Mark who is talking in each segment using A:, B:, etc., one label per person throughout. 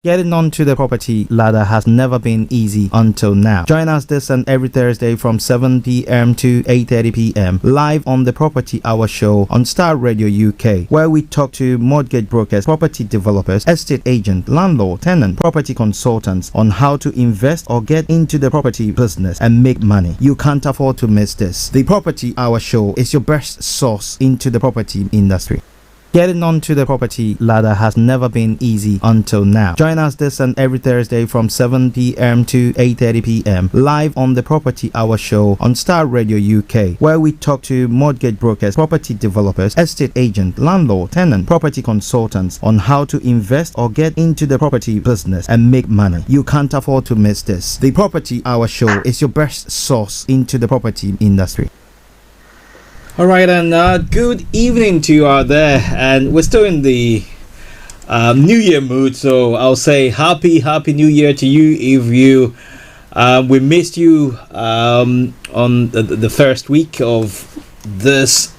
A: Getting onto the property ladder has never been easy until now. Join us this and every Thursday from 7 p.m. to 8:30 p.m. live on the Property Hour Show on Star Radio UK, where we talk to mortgage brokers, property developers, estate agents, landlord, tenant, property consultants on how to invest or get into the property business and make money. You can't afford to miss this. The Property Hour Show is your best source into the property industry. Getting onto the property ladder has never been easy until now. Join us this and every Thursday from 7 p.m. to 8:30 p.m. live on the Property Hour Show on Star Radio UK, where we talk to mortgage brokers, property developers, estate agents, landlord, tenant, property consultants on how to invest or get into the property business and make money. You can't afford to miss this. The Property Hour Show is your best source into the property industry. All right, and good evening to you out there, and we're still in the New Year mood, so I'll say happy New Year to you. If you we missed you on the first week of this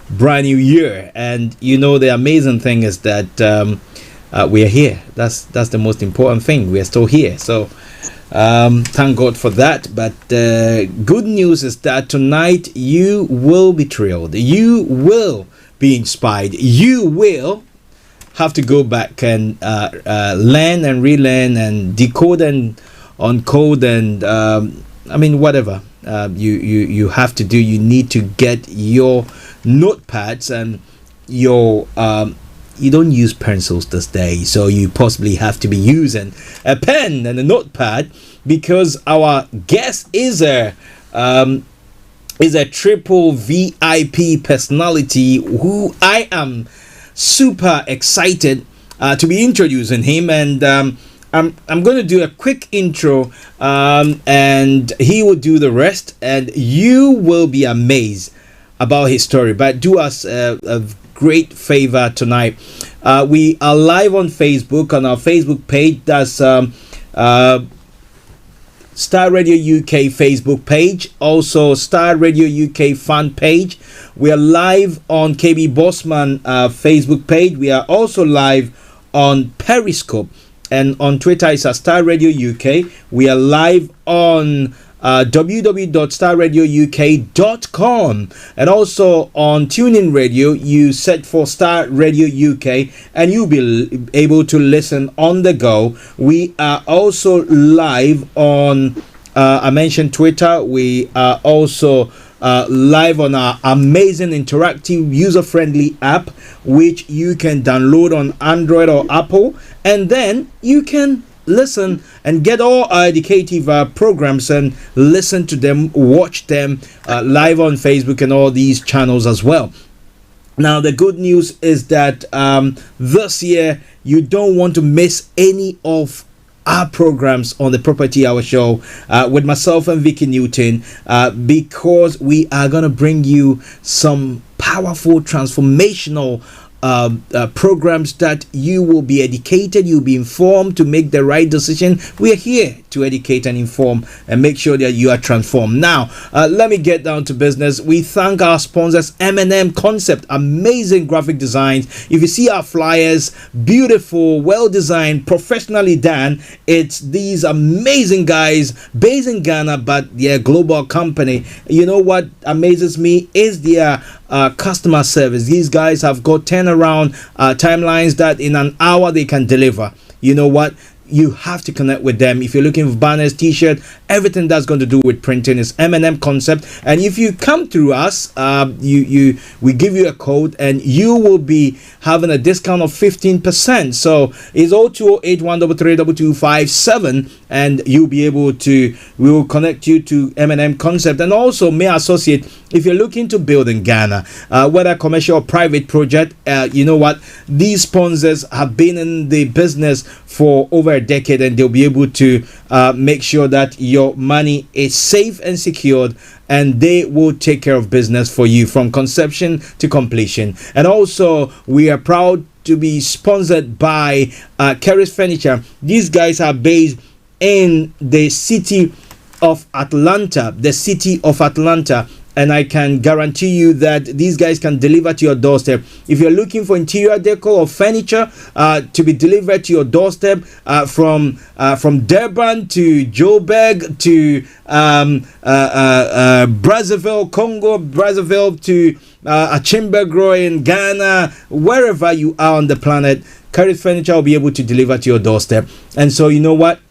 A: brand new year, and you know the amazing thing is that we are here. That's the most important thing. We are still here, so thank God for that. But good news is that tonight you will be thrilled, you will be inspired, you will have to go back and learn and relearn and decode and uncode and I mean whatever you have to do. You need to get your notepads and your you don't use pencils this day, so you possibly have to be using a pen and a notepad, because our guest is a triple VIP personality who I am super excited to be introducing him, and I'm going to do a quick intro and he will do the rest, and you will be amazed about his story. But do us a great favor tonight. We are live on Facebook, on our Facebook page. That's Star Radio UK Facebook page, also Star Radio UK fan page. We are live on KB Bossman Facebook page. We are also live on Periscope, and on Twitter it's at Star Radio UK. We are live on www.starradiouk.com, and also on TuneIn Radio. You search for Star Radio UK and you'll be able to listen on the go. We are also live on I mentioned Twitter. We are also live on our amazing interactive user-friendly app, which you can download on Android or Apple, and then you can listen and get all our educative programs and listen to them, watch them live on Facebook and all these channels as well. Now the good news is that this year you don't want to miss any of our programs on the Property Hour Show with myself and Vicky Newton, because we are going to bring you some powerful transformational programs that you will be educated, you'll be informed to make the right decision. We are here to educate and inform and make sure that you are transformed. Now, let me get down to business. We thank our sponsors, M&M Concept, amazing graphic designs. If you see our flyers, beautiful, well designed, professionally done. It's these amazing guys based in Ghana, but they're a global company. You know what amazes me is their customer service. These guys have got turnaround timelines that in an hour they can deliver. You know what? You have to connect with them. If you're looking for banners, t-shirt, everything that's going to do with printing is M&M Concept. And if you come through us, we give you a code and you will be having a discount of 15%. So it's 0208133257, and you'll be able to, we will connect you to M&M Concept. And also may I associate, if you're looking to build in Ghana, whether commercial or private project, you know what, these sponsors have been in the business for over a decade, and they'll be able to make sure that your money is safe and secured, and they will take care of business for you from conception to completion. And also we are proud to be sponsored by Kerry's Furniture. These guys are based in the city of Atlanta, and I can guarantee you that these guys can deliver to your doorstep. If you're looking for interior decor or furniture to be delivered to your doorstep, from Durban to Joburg to Brazzaville, Congo, Brazzaville to Achimbagro in Ghana, wherever you are on the planet, Karis Furniture will be able to deliver to your doorstep. And so, you know what?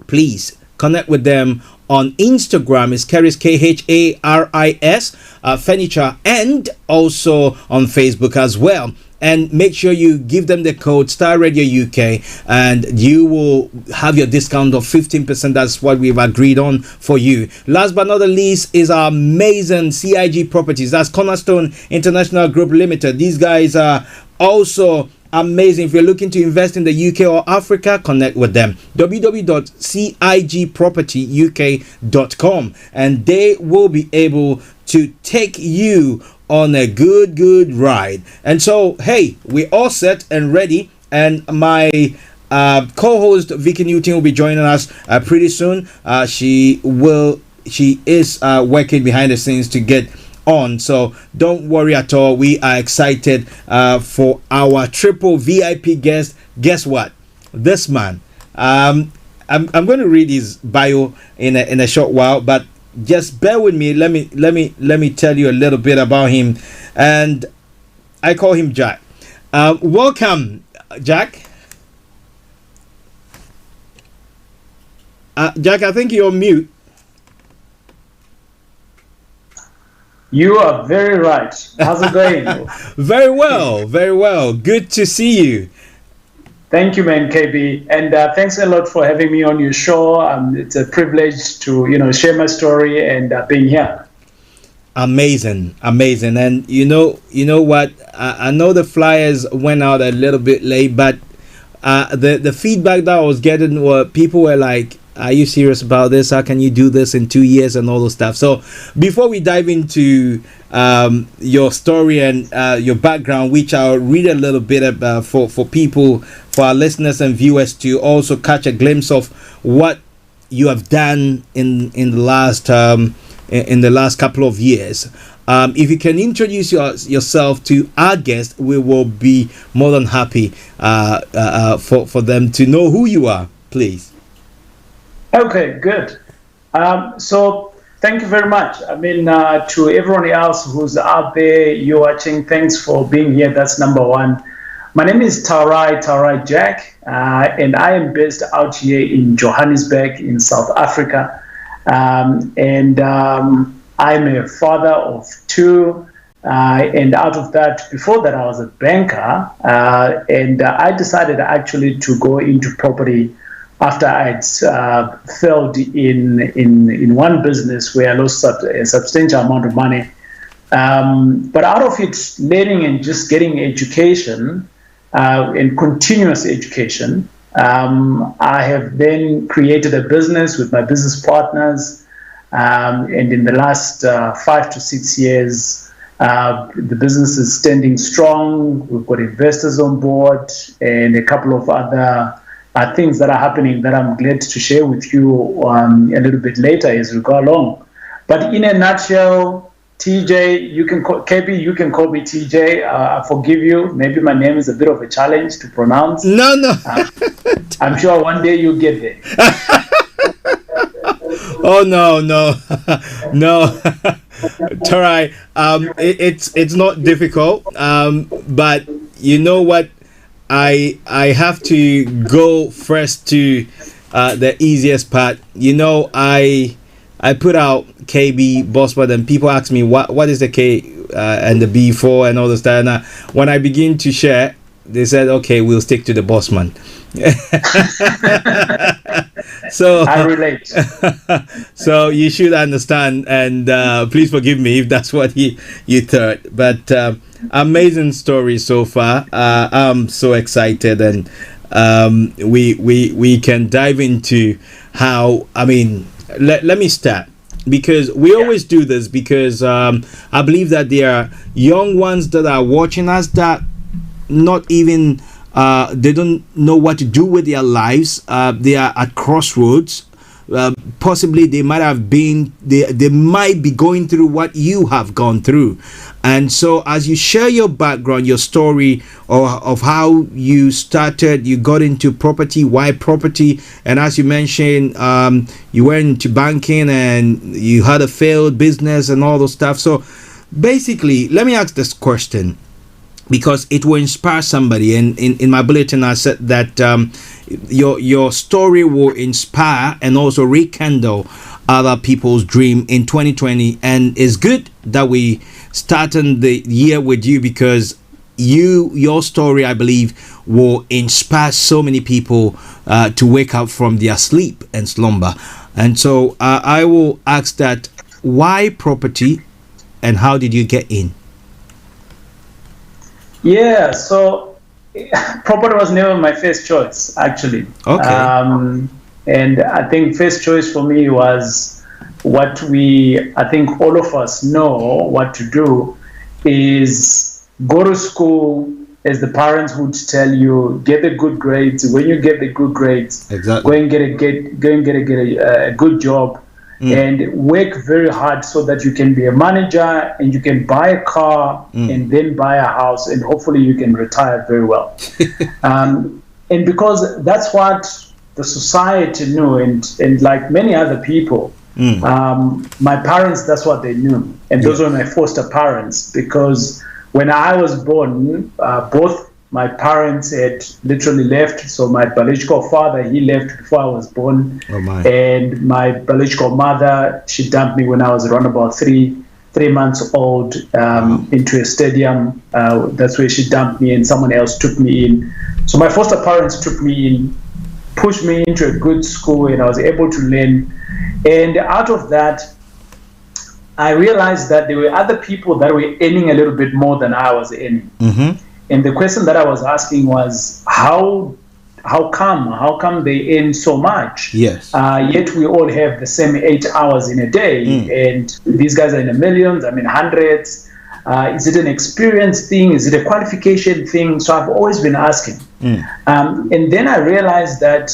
A: Please connect with them on Instagram. It's Karis, K-H-A-R-I-S Furniture, and also on Facebook as well. And make sure you give them the code Star Radio UK, and you will have your discount of 15%. That's what we've agreed on for you. Last but not the least is our amazing CIG Properties. That's Cornerstone International Group Limited. These guys are also amazing. If you're looking to invest in the UK or Africa, connect with them. www.cigpropertyuk.com, and they will be able to take you on a good ride. And so, hey, we're all set and ready, and my co-host Vicky Newton will be joining us pretty soon. She is working behind the scenes to get on, so don't worry at all. We are excited for our triple VIP guest. Guess what? This man, I'm going to read his bio in a short while, but just bear with me. Let me tell you a little bit about him. And I call him Jack. Welcome, Jack. Jack, I think you're on mute.
B: You are very right. How's it going?
A: Very well. Good to see you.
B: Thank you, man, KB. And thanks a lot for having me on your show. It's a privilege to, share my story and being here.
A: Amazing. And you know what? I know the flyers went out a little bit late, but the feedback that I was getting were people were like, are you serious about this? How can you do this in 2 years and all those stuff? So before we dive into your story and your background, which I'll read a little bit about for people, for our listeners and viewers to also catch a glimpse of what you have done in the last couple of years. If you can introduce yourself to our guest, we will be more than happy for them to know who you are, please.
B: Okay, good. So thank you very much. I mean, to everyone else who's out there, you're watching, thanks for being here. That's number one. My name is Taurai Jack, and I am based out here in Johannesburg in South Africa. And I'm a father of two. And out of that, before that, I was a banker. And I decided actually to go into property after I had failed in one business where I lost a substantial amount of money. But out of it, learning and just getting education and continuous education, I have then created a business with my business partners. And in the last 5 to 6 years, the business is standing strong. We've got investors on board and a couple of other things that are happening that I'm glad to share with you a little bit later as we go along. But in a nutshell, TJ, you can call me TJ. I forgive you. Maybe my name is a bit of a challenge to pronounce.
A: No.
B: I'm sure one day you'll get there.
A: Oh no. Taurai, it's not difficult. But you know what? I have to go first to the easiest part. I put out KB Bossman, and people ask me what is the K and the B for and all this stuff. And when I begin to share, they said, okay, we'll stick to the Bossman. So
B: I relate.
A: So you should understand, and please forgive me if that's what you thought. But amazing story so far. I'm so excited, and we can dive into how. I mean, let me start, because we always do this, because I believe that there are young ones that are watching us that not even they don't know what to do with their lives. They are at crossroads. possibly they might be going through what you have gone through. And so as you share your background, your story of how you started, you got into property, why property, and as you mentioned, you went into banking and you had a failed business and all those stuff. So basically, let me ask this question, because it will inspire somebody. And in my bulletin, I said that your story will inspire and also rekindle other people's dream in 2020. And it's good that we started the year with you, because your story, I believe, will inspire so many people to wake up from their sleep and slumber. And so I will ask that, why property and how did you get in?
B: Yeah, so property was never my first choice, actually.
A: Okay.
B: And I think first choice for me was what I think all of us know what to do is go to school, as the parents would tell you, get the good grades. When you get the good grades,
A: exactly,
B: go and get a good job. And work very hard so that you can be a manager and you can buy a car and then buy a house, and hopefully you can retire very well. And because that's what the society knew, and like many other people, my parents, that's what they knew. And those were my foster parents, because when I was born, both my parents had literally left. So my biological father, he left before I was born.
A: Oh my.
B: And my biological mother, she dumped me when I was around about three months old into a stadium. That's where she dumped me, and someone else took me in. So my foster parents took me in, pushed me into a good school, and I was able to learn. And out of that, I realized that there were other people that were earning a little bit more than I was earning. And the question that I was asking was, how come they earn so much?
A: Yes.
B: Yet we all have the same 8 hours in a day, and these guys are in the millions, I'm in hundreds. Is it an experience thing? Is it a qualification thing? So I've always been asking. And then I realized that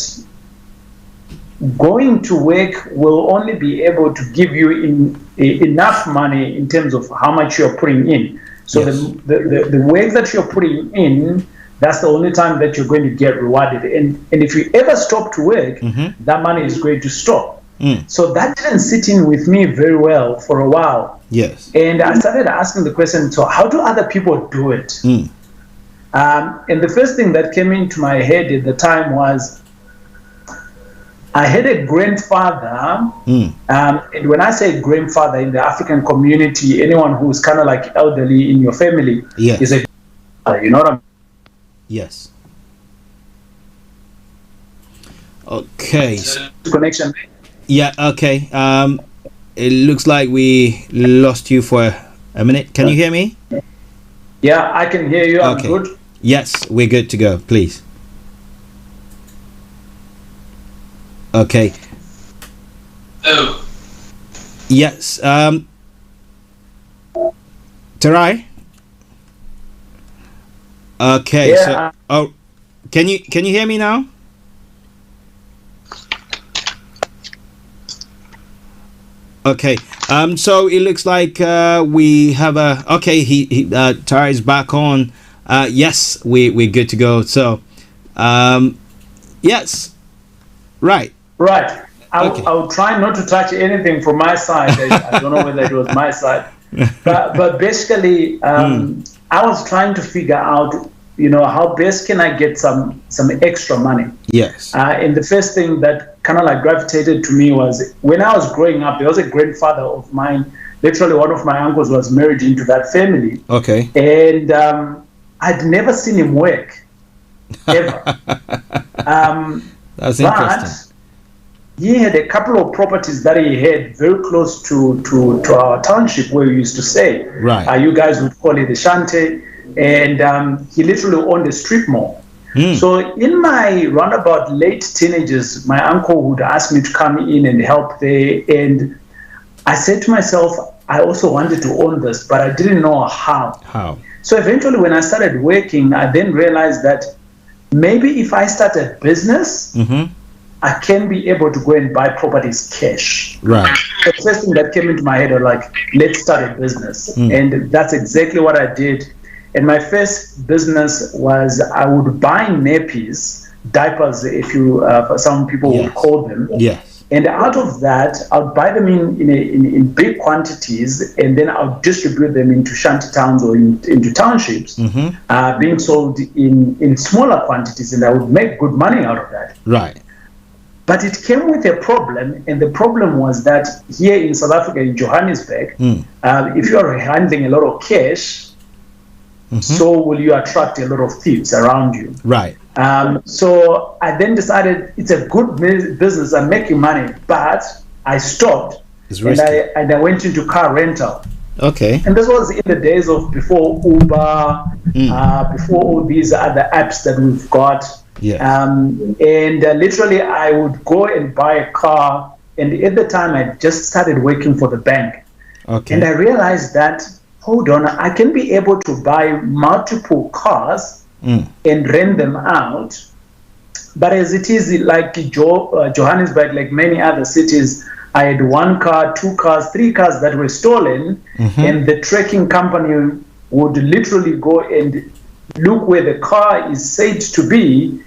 B: going to work will only be able to give you enough money in terms of how much you're putting in. So the work that you're putting in, that's the only time that you're going to get rewarded. And if you ever stop to work, that money is going to stop. So that didn't sit in with me very well for a while.
A: Yes.
B: And I started asking the question, so how do other people do it? And the first thing that came into my head at the time was, I had a grandfather, and when I say grandfather in the African community, anyone who's kind of like elderly in your family is a grandfather, you know what I mean?
A: Yes. Okay.
B: Connection.
A: Yeah, okay. It looks like we lost you for a minute. Can you hear me?
B: Yeah, I can hear you. I'm good.
A: Yes, we're good to go, please. Okay.
C: Oh.
A: Yes. Taurai? Okay.
B: Yeah.
A: So, can you hear me now? Okay. So it looks like we have a. Okay. Taurai is back on. Yes, we're good to go. So, yes. Right.
B: I'll try not to touch anything from my side. I don't know whether it was my side, but basically, I was trying to figure out, how best can I get some extra money.
A: Yes.
B: And the first thing that kind of like gravitated to me was, when I was growing up, there was a grandfather of mine. Literally, one of my uncles was married into that family.
A: Okay.
B: And I'd never seen him work ever.
A: That's interesting.
B: He had a couple of properties that he had very close to our township where we used to stay.
A: Right.
B: You guys would call it the shanty. And he literally owned a strip mall. So in my roundabout late teenagers, my uncle would ask me to come in and help there. And I said to myself, I also wanted to own this, but I didn't know how. So eventually when I started working, I then realized that maybe if I start a business, I can be able to go and buy properties cash.
A: Right.
B: The first thing that came into my head was like, let's start a business. And that's exactly what I did. And my first business was I would buy nappies, diapers, if you, some people would call them.
A: Yes.
B: And out of that, I'll buy them in big quantities, and then I'll distribute them into shanty towns or into townships, being sold in smaller quantities, and I would make good money out of that.
A: Right.
B: But it came with a problem, and the problem was that here in South Africa, in Johannesburg, if you are handling a lot of cash, so will you attract a lot of thieves around you.
A: Right.
B: So I then decided it's a good business. I'm making money, but I stopped and I went into car rental.
A: Okay.
B: And this was in the days of before Uber, before all these other apps that we've got.
A: Yeah.
B: And literally I would go and buy a car. And at the time I just started working for the bank.
A: Okay.
B: And I realized that, hold on, I can be able to buy multiple cars and rent them out. But as it is, like Johannesburg, like many other cities, I had 1 car, 2 cars, 3 cars that were stolen, and the tracking company would literally go and look where the car is said to be,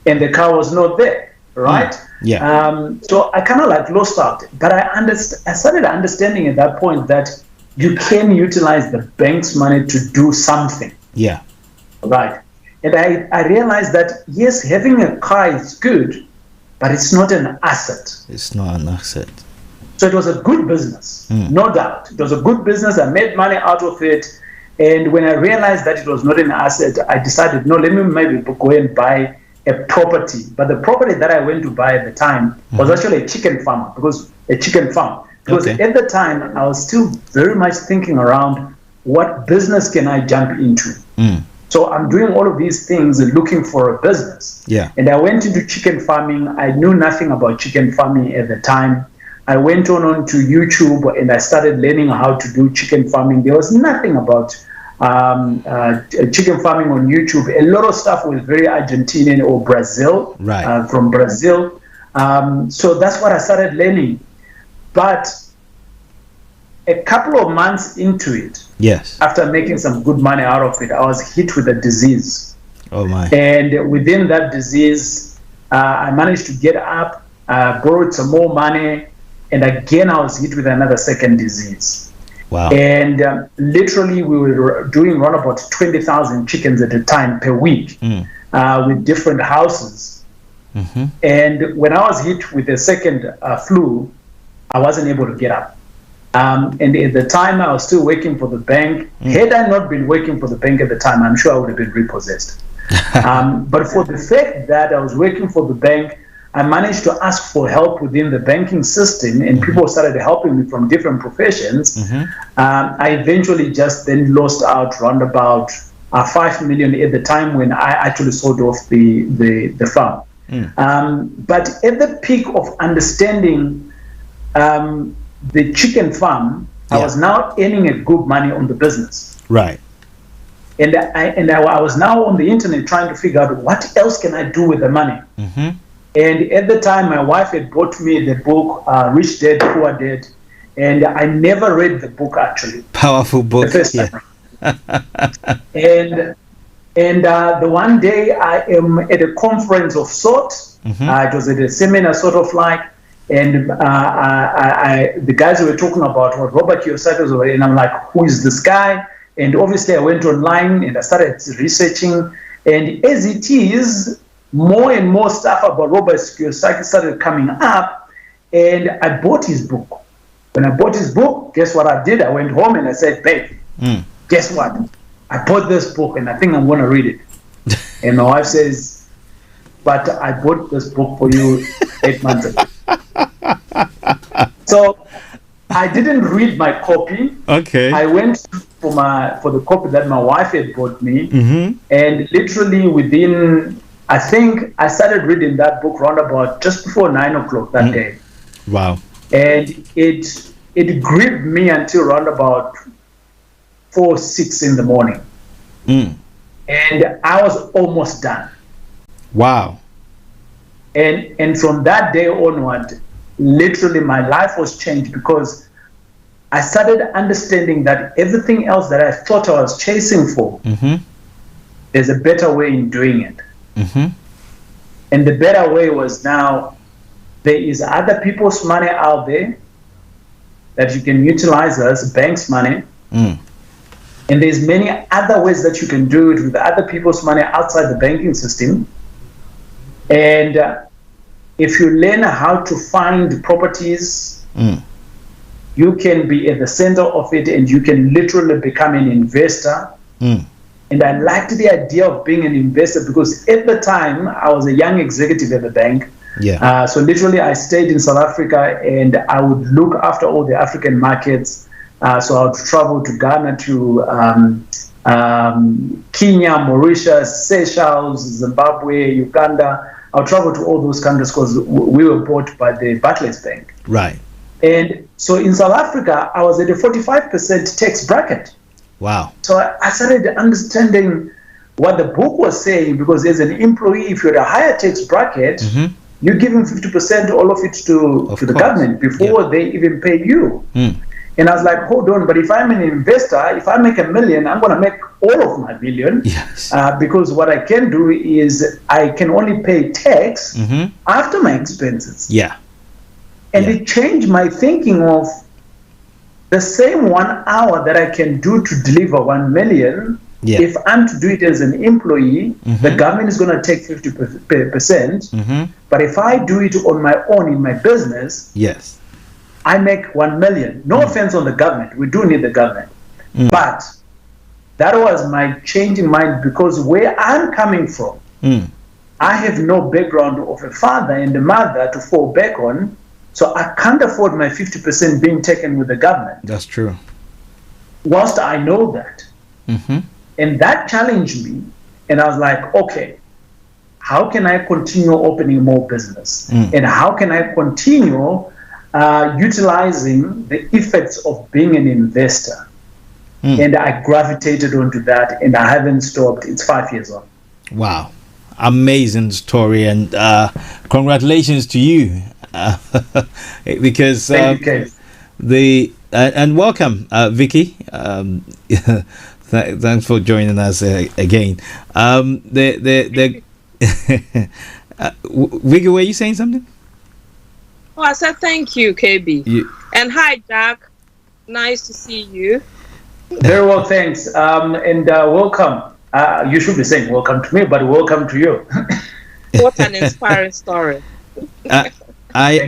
B: and the car was not there, right?
A: Yeah.
B: So I kind of like lost out, but I started understanding at that point that you can utilize the bank's money to do something.
A: Yeah.
B: Right. And I realized that, yes, having a car is good, but it's not an asset.
A: It's not an asset.
B: So it was a good business, no doubt. It was a good business. I made money out of it. And when I realized that it was not an asset, I decided, no, let me maybe go and buy a property. But the property that I went to buy at the time was actually a chicken farm, because at the time, I was still very much thinking around what business can I jump into. So I'm doing all of these things and looking for a business.
A: Yeah.
B: And I went into chicken farming. I knew nothing about chicken farming at the time. I went on to YouTube and I started learning how to do chicken farming. There was nothing about chicken farming on YouTube. A lot of stuff was very Argentinian or Brazil, from Brazil. So that's what I started learning. But a couple of months into it, after making some good money out of it, I was hit with a disease.
A: Oh my!
B: And within that disease, I managed to get up, borrowed some more money, and again I was hit with another second disease.
A: Wow!
B: And literally, we were doing around about 20,000 chickens at a time per week, with different houses. And when I was hit with the second flu, I wasn't able to get up. And at the time, I was still working for the bank. Had I not been working for the bank at the time, I'm sure I would have been repossessed. But for the fact that I was working for the bank, I managed to ask for help within the banking system, and people started helping me from different professions. I eventually just then lost out around about 5 million at the time when I actually sold off the farm. But at the peak of understanding the chicken farm, I was now earning a good money on the business.
A: Right.
B: And I was now on the internet trying to figure out what else can I do with the money. And at the time, my wife had bought me the book, Rich Dad, Poor Dad. And I never read the book, actually.
A: Powerful book.
B: The first time. And the one day I am at a conference of sorts. It was at a seminar sort of like. And the guys who were talking about what Robert Kiyosaki was over, and I'm like, who is this guy? And obviously I went online and I started researching. And as it is, more and more stuff about Robert Kiyosaki started coming up, and I bought his book. When I bought his book, guess what I did? I went home and I said, babe, guess what? I bought this book and I think I'm going to read it. And my wife says, but I bought this book for you 8 months ago. So I didn't read my copy.
A: Okay.
B: I went for the copy that my wife had bought me, and literally within, I think I started reading that book round about just before 9 o'clock that day.
A: Wow.
B: And it gripped me until around about 4, 6 in the morning. And I was almost done.
A: Wow.
B: And from that day onward, literally my life was changed because I started understanding that everything else that I thought I was chasing for, there's a better way in doing it. And the better way was now there is other people's money out there that you can utilize as banks' money. And there's many other ways that you can do it with other people's money outside the banking system. And if you learn how to find properties, you can be at the center of it and you can literally become an investor. And I liked the idea of being an investor because at the time I was a young executive at the bank. So literally I stayed in South Africa and I would look after all the African markets. So I would travel to Ghana, to Kenya, Mauritius, Seychelles, Zimbabwe, Uganda. I would travel to all those countries because we were bought by the Barclays Bank.
A: Right.
B: And so in South Africa, I was at a 45% tax bracket.
A: Wow.
B: So I started understanding what the book was saying, because as an employee, if you're at a higher tax bracket, you're giving 50% all of it to the government before they even pay you. And I was like, hold on, but if I'm an investor, if I make $1 million, I'm going to make all of my $1 million. Because what I can do is I can only pay tax after my expenses. And it changed my thinking of the same 1 hour that I can do to deliver 1 million. If I'm to do it as an employee, the government is going to take 50%. But if I do it on my own in my business, I make 1 million. No offense on the government. We do need the government. But that was my change in mind, because where I'm coming from, I have no background of a father and a mother to fall back on. So I can't afford my 50% being taken with the government.
A: That's true.
B: Whilst I know that. And that challenged me. And I was like, okay, how can I continue opening more business? And how can I continue utilizing the effects of being an investor? And I gravitated onto that, and I haven't stopped. It's 5 years on.
A: Wow. Amazing story, and congratulations to you. Because
B: Thank you,
A: and welcome, Vicky. Thanks for joining us again. Vicky, were you saying something?
D: Oh, I said thank you, KB. And hi, Jack. Nice to see you.
B: Very well, thanks. And welcome. You should be saying welcome to me, but welcome to you.
D: What an inspiring story.
A: I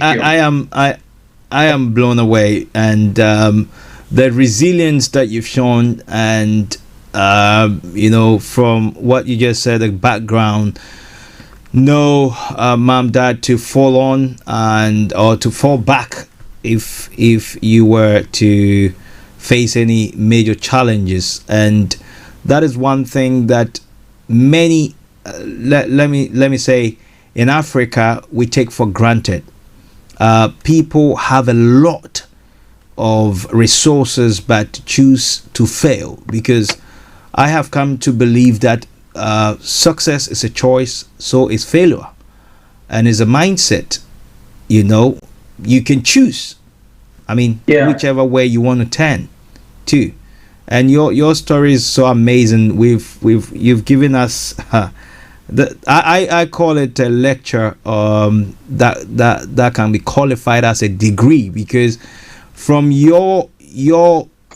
A: am blown away, and the resilience that you've shown, and from what you just said, the background, no mom, dad to fall on or to fall back if you were to face any major challenges. And that is one thing that many let me say, in Africa we take for granted. People have a lot of resources but choose to fail, because I have come to believe that success is a choice, so is failure, and is a mindset. You can choose. I mean, whichever way you want to turn to. And your story is so amazing. You've given us I call it a lecture that can be qualified as a degree, because from your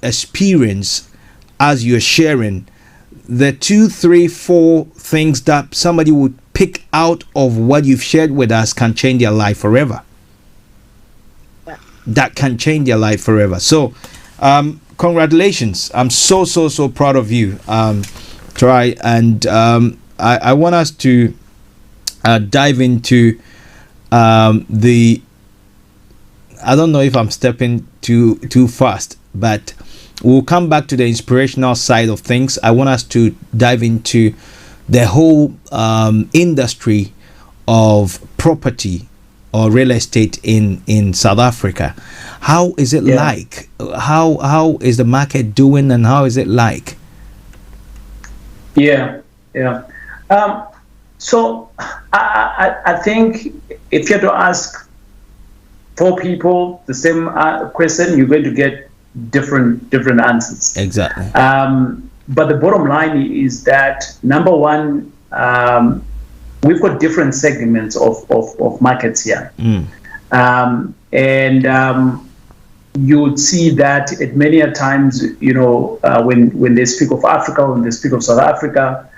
A: experience, as you're sharing, the 2, 3, 4 things that somebody would pick out of what you've shared with us can change their life forever. That can change their life forever. So congratulations. I'm so proud of you, Taurai. And I want us to dive into I don't know if I'm stepping too fast, but we'll come back to the inspirational side of things. I want us to dive into the whole industry of property or real estate in South Africa. How is it like? How is the market doing, and how is it like?
B: So I think if you had to ask 4 people the same question, you're going to get different answers.
A: Exactly.
B: But the bottom line is that, number one, we've got different segments of markets here. You would see that at many a times, when they speak of Africa, when they speak of South Africa,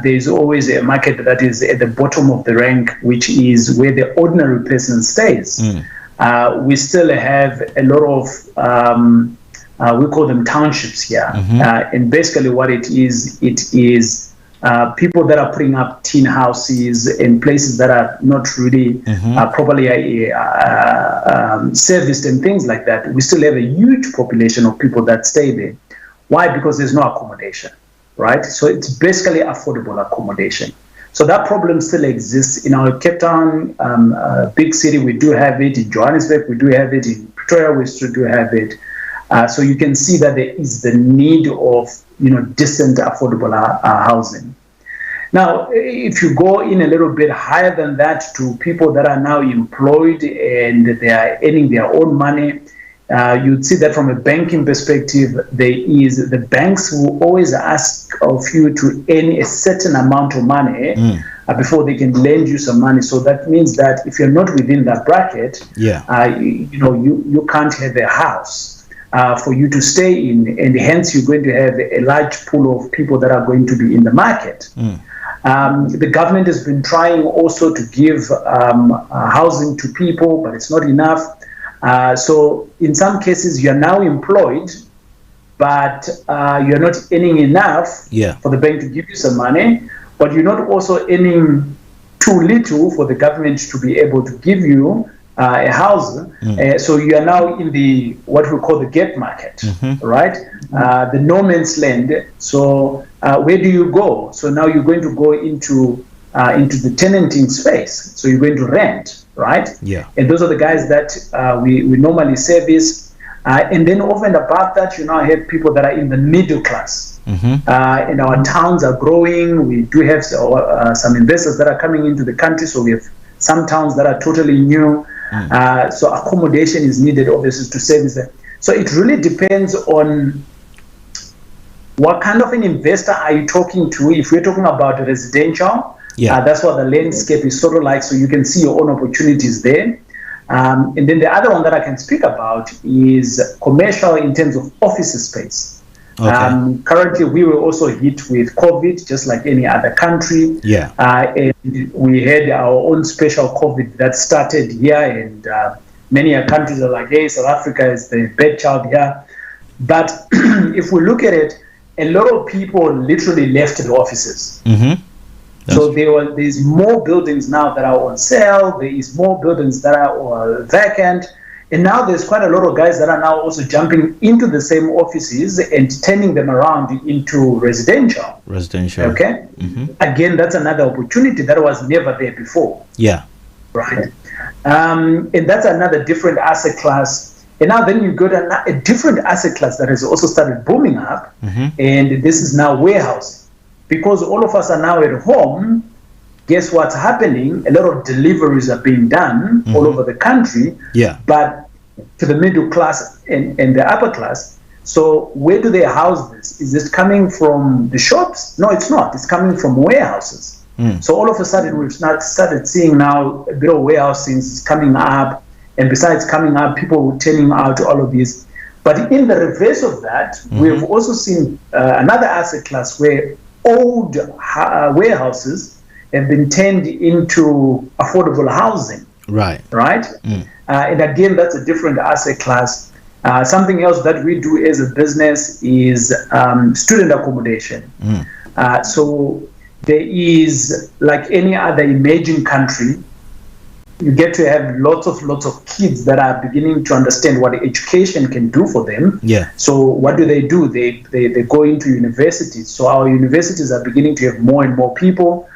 B: there's always a market that is at the bottom of the rank, which is where the ordinary person stays. We still have a lot of, we call them townships here. And basically what it is people that are putting up tin houses in places that are not really properly serviced and things like that. We still have a huge population of people that stay there. Why? Because there's no accommodation, right? So it's basically affordable accommodation. So that problem still exists in our Cape Town, big city. We do have it. In Johannesburg, we do have it. In Pretoria, we still do have it. So you can see that there is the need of decent, affordable housing. Now, if you go in a little bit higher than that to people that are now employed and they are earning their own money, you'd see that from a banking perspective, the banks will always ask of you to earn a certain amount of money before they can lend you some money. So that means that if you're not within that bracket, you can't have a house for you to stay in, and hence you're going to have a large pool of people that are going to be in the market. The government has been trying also to give housing to people, but it's not enough. So in some cases, you're now employed, but you're not earning enough for the bank to give you some money, but you're not also earning too little for the government to be able to give you a house. So you are now in the what we call the gap market, right? The no man's land. So where do you go? So now you're going to go into the tenanting space. So you're going to rent, right? And those are the guys that we normally service. And then over and above that, you now have people that are in the middle class. And our towns are growing. We do have some investors that are coming into the country. So we have some towns that are totally new. So accommodation is needed, obviously, to service them. So it really depends on what kind of an investor are you talking to. If we're talking about residential, that's what the landscape is sort of like, so you can see your own opportunities there. And then the other one that I can speak about is commercial in terms of office space. Currently, we were also hit with COVID, just like any other country. And we had our own special COVID that started here, and many countries are like, hey, South Africa is the bad child here. But if we look at it, a lot of people literally left the offices. So there's more buildings now that are on sale. There is more buildings that are vacant. And now there's quite a lot of guys that are now also jumping into the same offices and turning them around into residential. Okay? Again, that's another opportunity that was never there before. Right? And that's another different asset class. And now then you got a different asset class that has also started booming up. And this is now warehousing. Because all of us are now at home, guess what's happening? A lot of deliveries are being done all over the country, but to the middle class and the upper class. So where do they house this? Is this coming from the shops? No, it's not. It's coming from warehouses. So all of a sudden, we've started seeing now a bit of warehousing is coming up. And besides coming up, people were turning out all of these. But in the reverse of that, we've also seen another asset class where old warehouses have been turned into affordable housing. Right. And again, that's a different asset class. Something else that we do as a business is student accommodation. So there is, like any other emerging country, you get to have lots of kids that are beginning to understand what education can do for them. So what do? They go into universities. So our universities are beginning to have more and more people,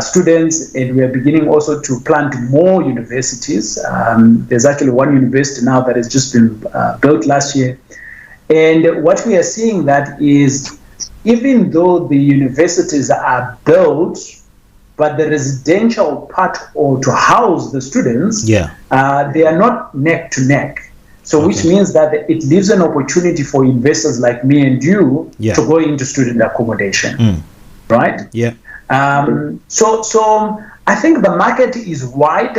B: students, and we are beginning also to plant more universities. There's actually one university now that has just been built last year. And what we are seeing that is, even though the universities are built, but the residential part or to house the students, they are not neck to neck. So which means that it leaves an opportunity for investors like me and you to go into student accommodation, right? Yeah. So I think the market is wide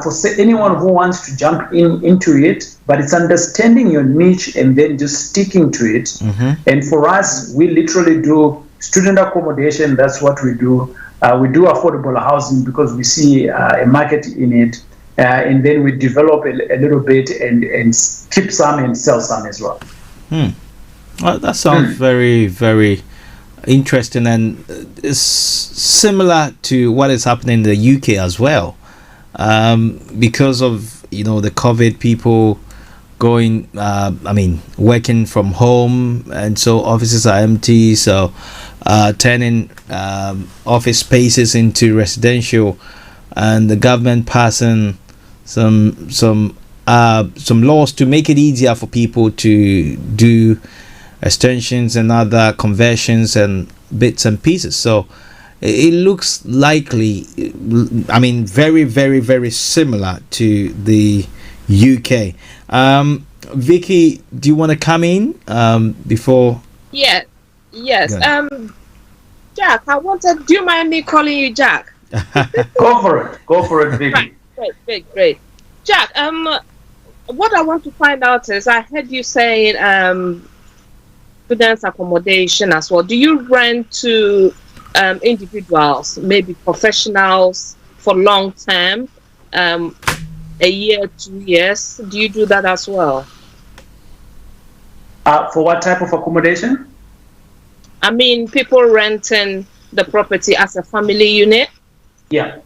B: for anyone who wants to jump into it, but it's understanding your niche and then just sticking to it. And for us, we literally do student accommodation. That's what we do. We do affordable housing because we see a market in it. And then we develop a little bit and keep some and sell some as well.
A: Well, that sounds very, very interesting, and it's similar to what is happening in the UK as well. Because of the COVID, people going, working from home, and so offices are empty. So turning office spaces into residential, and the government passing some laws to make it easier for people to do extensions and other conversions and bits and pieces. So it looks likely, very, very, very similar to the UK. Vicky, do you want to come in before?
D: Yes. Jack, do you mind me calling you Jack?
B: Go for it, Vicky.
D: Great. Jack, what I want to find out is, I heard you saying students accommodation as well. Do you rent to individuals, maybe professionals for long term, a year, 2 years? Do you do that as well?
B: For what type of accommodation?
D: People renting the property as a family unit.
B: Yeah.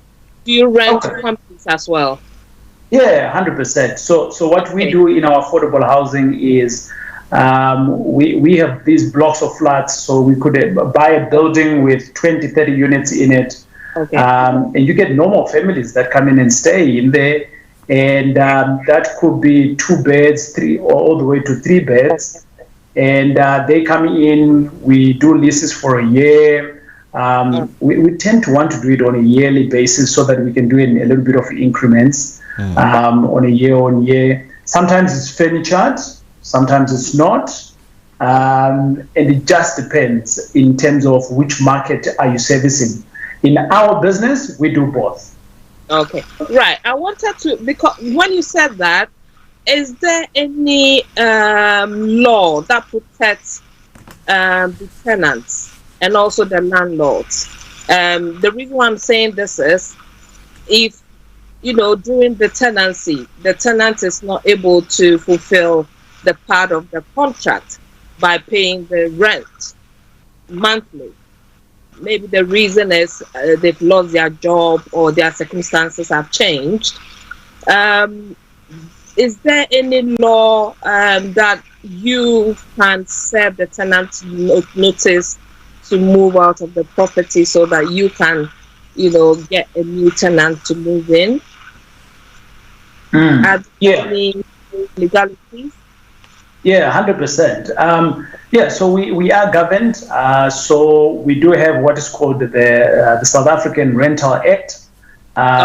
D: Do you rent to companies as well?
B: Yeah, 100%. So what we do in our affordable housing is we have these blocks of flats. So we could buy a building with 20, 30 units in it. And you get normal families that come in and stay in there. And that could be 2 beds, 3, or all the way to 3 beds. And they come in, we do leases for a year. We tend to want to do it on a yearly basis so that we can do it in a little bit of increments on a year. Sometimes it's furnitured, sometimes it's not. And it just depends in terms of which market are you servicing. In our business, we do both.
D: Okay, right. I wanted to, because when you said that, is there any law that protects the tenants and also the landlords? The reason why I'm saying this is, if during the tenancy, the tenant is not able to fulfill the part of the contract by paying the rent monthly. Maybe the reason is they've lost their job or their circumstances have changed. Is there any law that you can serve the tenant notice to move out of the property so that you can, get a new tenant to move in? Any legalities?
B: Yeah, 100%. So we are governed. So we do have what is called the South African Rental Act.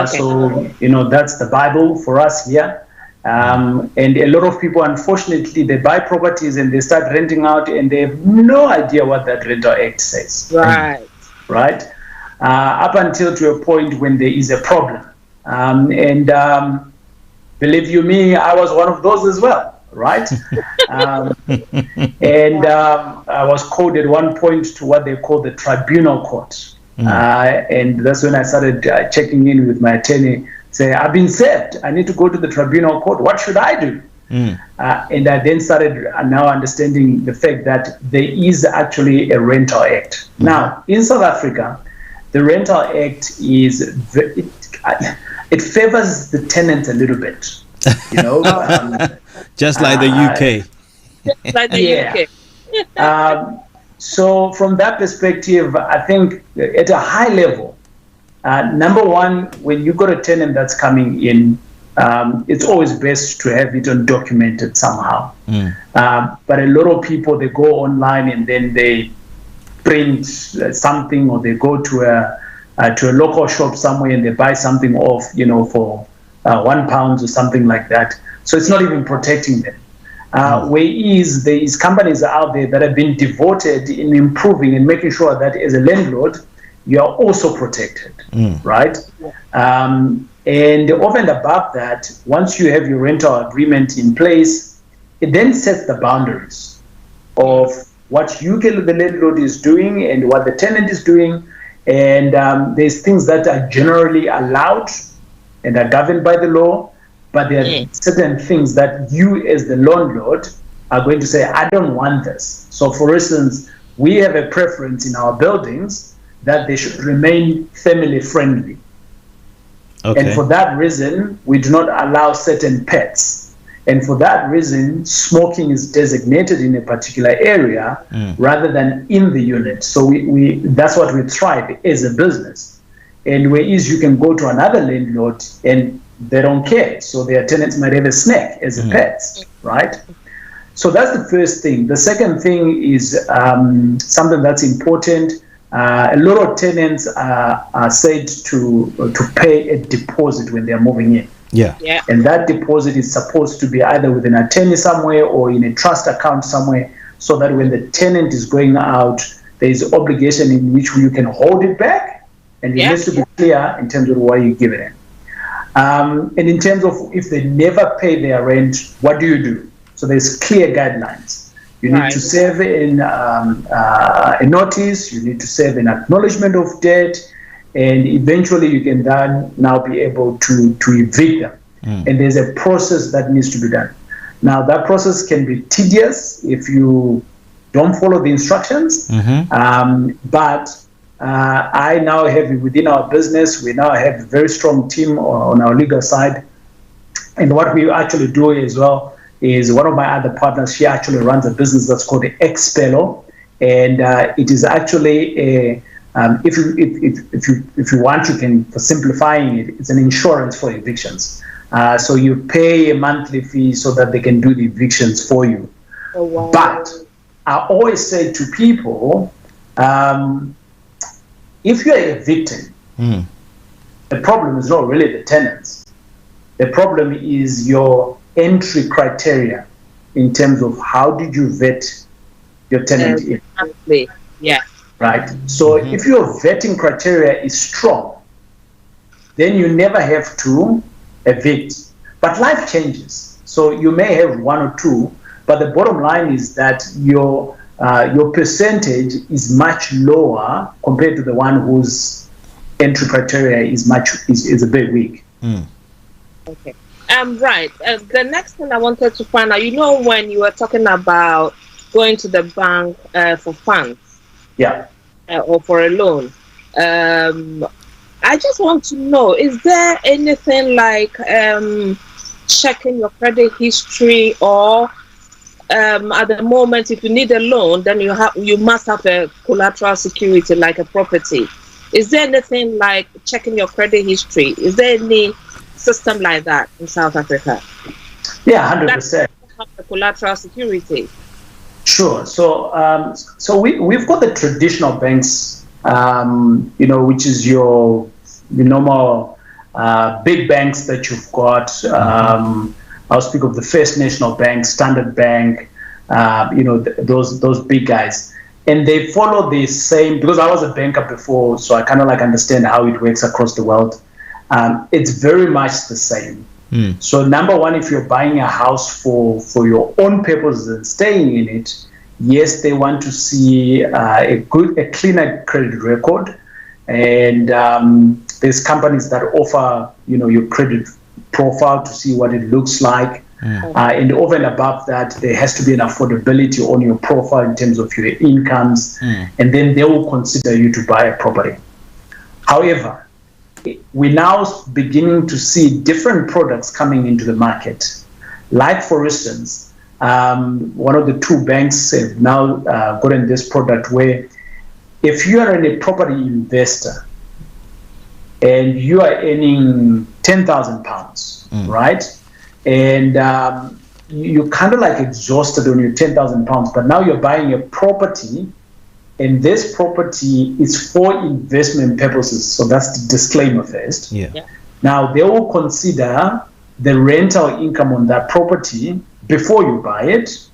B: So that's the Bible for us here. And a lot of people, unfortunately, they buy properties and they start renting out and they have no idea what that Rental Act says. Right. Up until to a point when there is a problem. Believe you me, I was one of those as well. Right. And I was called at one point to what they call the tribunal court. And that's when I started checking in with my attorney, say, I've been served. I need to go to the tribunal court. What should I do? And I then started now understanding the fact that there is actually a Rental Act. Now, in South Africa, the Rental Act is, it favors the tenant a little bit.
A: Just like the UK.
D: Just like the UK.
B: So from that perspective, I think at a high level, number one, when you've got a tenant that's coming in, it's always best to have it undocumented somehow. But a lot of people, they go online and then they print something, or they go to to a local shop somewhere and they buy something off, for £1 or something like that. So it's not even protecting them. Whereas there is companies out there that have been devoted in improving and making sure that as a landlord, you are also protected, right? And over and above that, once you have your rental agreement in place, it then sets the boundaries of what you, the landlord, is doing and what the tenant is doing. And there's things that are generally allowed and are governed by the law, but there are certain things that you as the landlord are going to say, I don't want this. So for instance, we have a preference in our buildings that they should remain family friendly. Okay. And for that reason, we do not allow certain pets. And for that reason, smoking is designated in a particular area rather than in the unit. So we that's what we tried as a business. And whereas you can go to another landlord and they don't care. So their tenants might have a snake as a pet, right? So that's the first thing. The second thing is something that's important. A lot of tenants are said to pay a deposit when they're moving in.
A: Yeah.
B: And that deposit is supposed to be either with an attorney somewhere or in a trust account somewhere, so that when the tenant is going out, there is obligation in which you can hold it back, and it needs to be clear in terms of why you give it in. And in terms of if they never pay their rent, what do? So there's clear guidelines. You need to serve in a notice, you need to serve an acknowledgement of debt, and eventually you can then now be able to evict them. And there's a process that needs to be done. Now that process can be tedious if you don't follow the instructions, but I now have within our business, we now have a very strong team on our legal side. And what we actually do as well is one of my other partners, she actually runs a business that's called the Expello, and it is actually a if you want, you can, for simplifying it, it's an insurance for evictions. So you pay a monthly fee so that they can do the evictions for you.
D: Oh, wow.
B: But I always say to people, if you are evicting, the problem is not really the tenants. The problem is your entry criteria in terms of how did you vet your tenant in.
D: Exactly. Yeah.
B: Right. So if your vetting criteria is strong, then you never have to evict. But life changes. So you may have one or two, but the bottom line is that your percentage is much lower compared to the one whose entry criteria is a bit weak.
D: Okay. Right. The next thing I wanted to find out, when you were talking about going to the bank for funds, or for a loan, I just want to know: is there anything like checking your credit history, or at the moment, if you need a loan, then you must have a collateral security like a property? Is there anything like checking your credit history? Is there any system like that in South Africa?
B: Yeah, 100%.
D: The collateral security.
B: Sure. So we've got the traditional banks, which is your normal big banks that you've got. I'll speak of the First National Bank, Standard Bank, those big guys. And they follow the same, because I was a banker before, so I kind of understand how it works across the world. It's very much the same. So number one, if you're buying a house for your own purposes and staying in it, yes, they want to see a cleaner credit record. And there's companies that offer, your credit profile to see what it looks like. And over and above that, there has to be an affordability on your profile in terms of your incomes. And then they will consider you to buy a property. However, we're now beginning to see different products coming into the market. Like, for instance, one of the two banks have now gotten this product where if you are a property investor and you are earning £10,000, right? And you're kind of exhausted on your £10,000, but now you're buying a property and this property is for investment purposes. So that's the disclaimer first.
D: Yeah.
B: Now, they will consider the rental income on that property before you buy it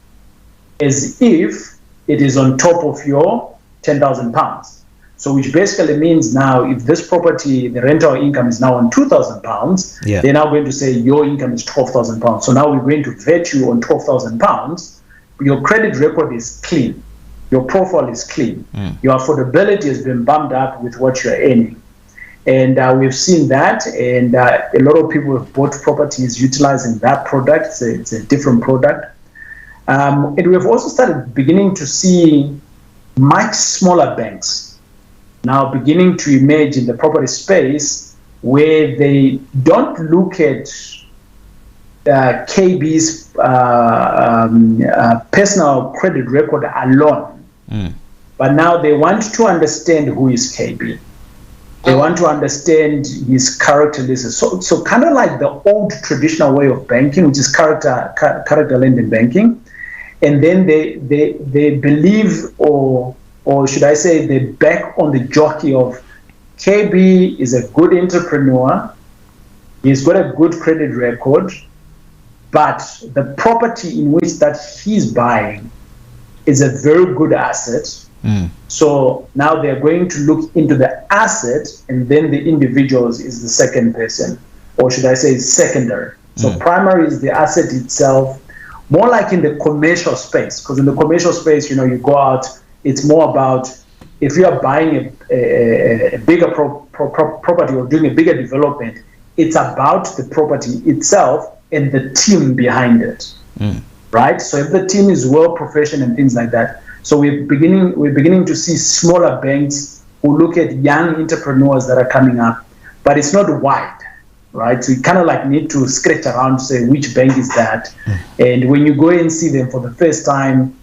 B: as if it is on top of your £10,000. So which basically means now if this property, the rental income is now on £2,000, they're now going to say your income is £12,000. So now we're going to vet you on £12,000. Your credit record is clean. Your profile is clean. Your affordability has been bumped up with what you're earning. And we've seen that, and a lot of people have bought properties utilizing that product. It's a different product. And we've also started beginning to see much smaller banks now beginning to emerge in the property space where they don't look at KB's personal credit record alone, but now they want to understand who is KB. They want to understand his characteristics. So kind of like the old traditional way of banking, which is character lending banking. And then they believe, or should I say, they back on the jockey of KB is a good entrepreneur. He's got a good credit record, but the property in which that he's buying is a very good asset. So now they're going to look into the asset, and then the individuals is the second person, or should I say secondary. So primary is the asset itself, more like in the commercial space, because in the commercial space, you go out, it's more about if you are buying a bigger property or doing a bigger development, it's about the property itself and the team behind it, right? So if the team is well professional and things like that, so we're beginning to see smaller banks who look at young entrepreneurs that are coming up, but it's not wide, right? So you kind of like need to scratch around to say which bank is that. And when you go and see them for the first time,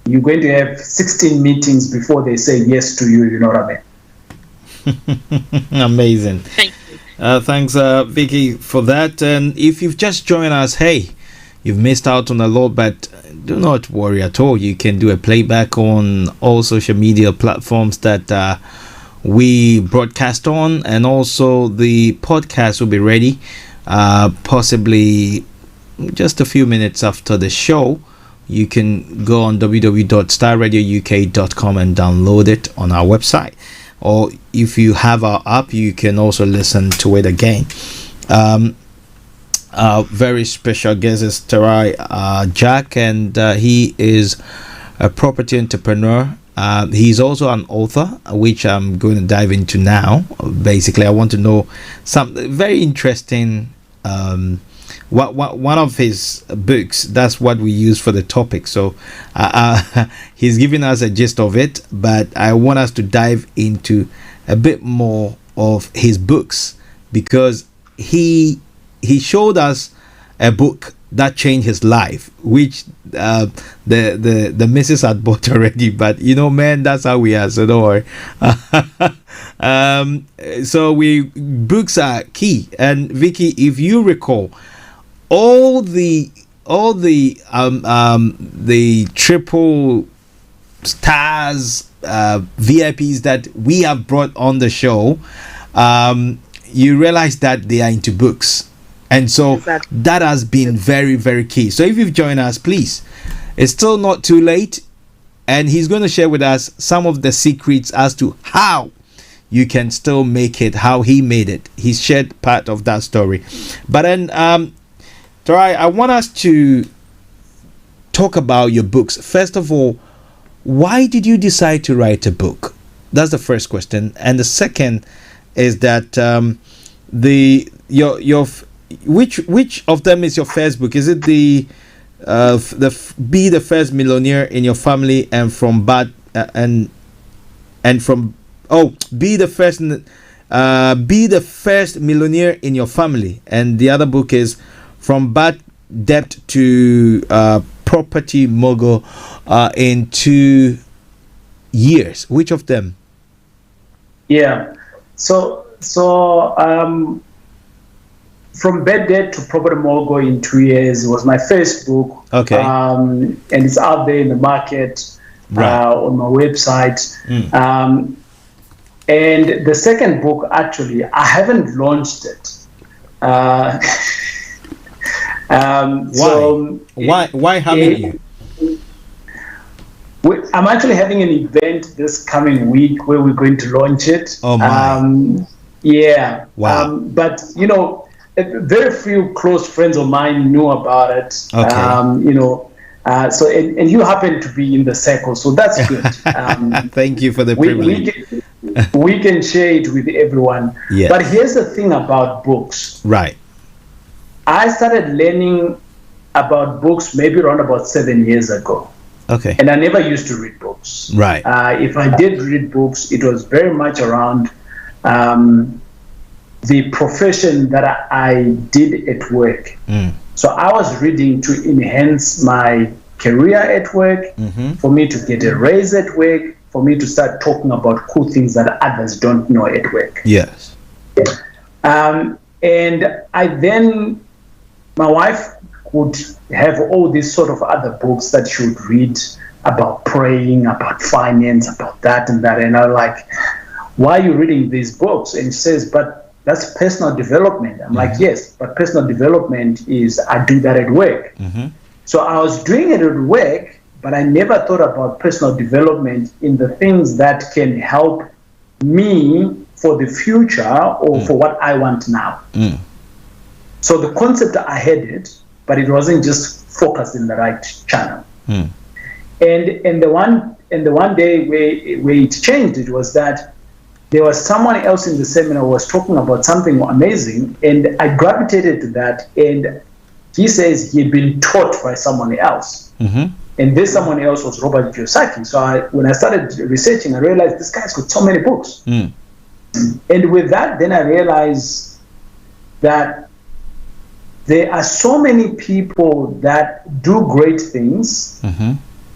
B: you're going to have 16 meetings before they say yes to you, you know what I mean?
A: Amazing.
D: Thank you.
A: Thanks, Vicky, for that. And if you've just joined us, hey, you've missed out on a lot, but do not worry at all. You can do a playback on all social media platforms that we broadcast on, and also the podcast will be ready possibly just a few minutes after the show. You can go on www.starradiouk.com and download it on our website, or if you have our app, you can also listen to it again. Our very special guest is Taurai Jack, and he is a property entrepreneur. He's also an author, which I'm going to dive into now. Basically, I want to know something very interesting. One of his books, that's what we use for the topic. So he's giving us a gist of it, but I want us to dive into a bit more of his books, because he showed us a book that changed his life, which the missus had bought already. But man, that's how we are, so don't worry. So books are key. And Vicky, if you recall, all the triple stars VIPs that we have brought on the show, you realize that they are into books. And so that has been very, very key. So if you've joined us, please, it's still not too late. And he's going to share with us some of the secrets as to how you can still make it, how he made it. He shared part of that story. But then, Taurai, I want us to talk about your books. First of all, why did you decide to write a book? That's the first question. And the second is that which of them is your first book? Is it the Be the First Millionaire in Your Family and from bad Be the First Millionaire in Your Family, and the other book is From Bad Debt to Property Mogul in 2 years? Which of them?
B: Yeah. So From Bad Debt to Property Mogul in 2 years was my first book.
A: Okay.
B: And it's out there in the market. on my website. And the second book, actually, I haven't launched it.
A: Why haven't you?
B: I'm actually having an event this coming week where we're going to launch it.
A: Oh my!
B: Yeah.
A: Wow.
B: But very few close friends of mine knew about it.
A: Okay.
B: So you happen to be in the circle, so that's good.
A: Thank you for the privilege.
B: We can share it with everyone.
A: Yes.
B: But here's the thing about books.
A: Right.
B: I started learning about books maybe around about 7 years ago.
A: Okay.
B: And I never used to read books.
A: Right.
B: If I did read books, it was very much around the profession that I did at work. So I was reading to enhance my career at work, for me to get a raise at work, for me to start talking about cool things that others don't know at work.
A: Yes.
B: And my wife would have all these sort of other books that she would read about praying, about finance, about that and that. And I'm like, why are you reading these books? And she says, but that's personal development. I'm like, yes, but personal development is, I do that at work. So I was doing it at work, but I never thought about personal development in the things that can help me for the future or for what I want now. So the concept, I had it, but it wasn't just focused in the right channel. And the one day where it changed, it was that there was someone else in the seminar who was talking about something amazing, and I gravitated to that. And he says he'd been taught by someone else. And this someone else was Robert Kiyosaki. So when I started researching, I realized this guy's got so many books. And with that, then I realized that there are so many people that do great things,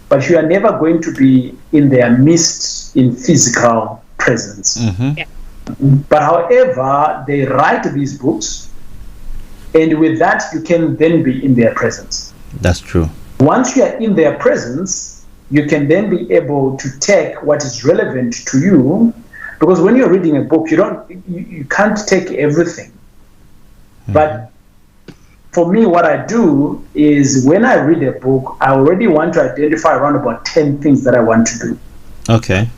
B: but you are never going to be in their midst in physical presence. But however, they write these books, and with that, you can then be in their presence.
A: That's true.
B: Once you are in their presence, you can then be able to take what is relevant to you, because when you're reading a book, you can't take everything. But for me, what I do is when I read a book, I already want to identify around about 10 things that I want to do.
A: Okay.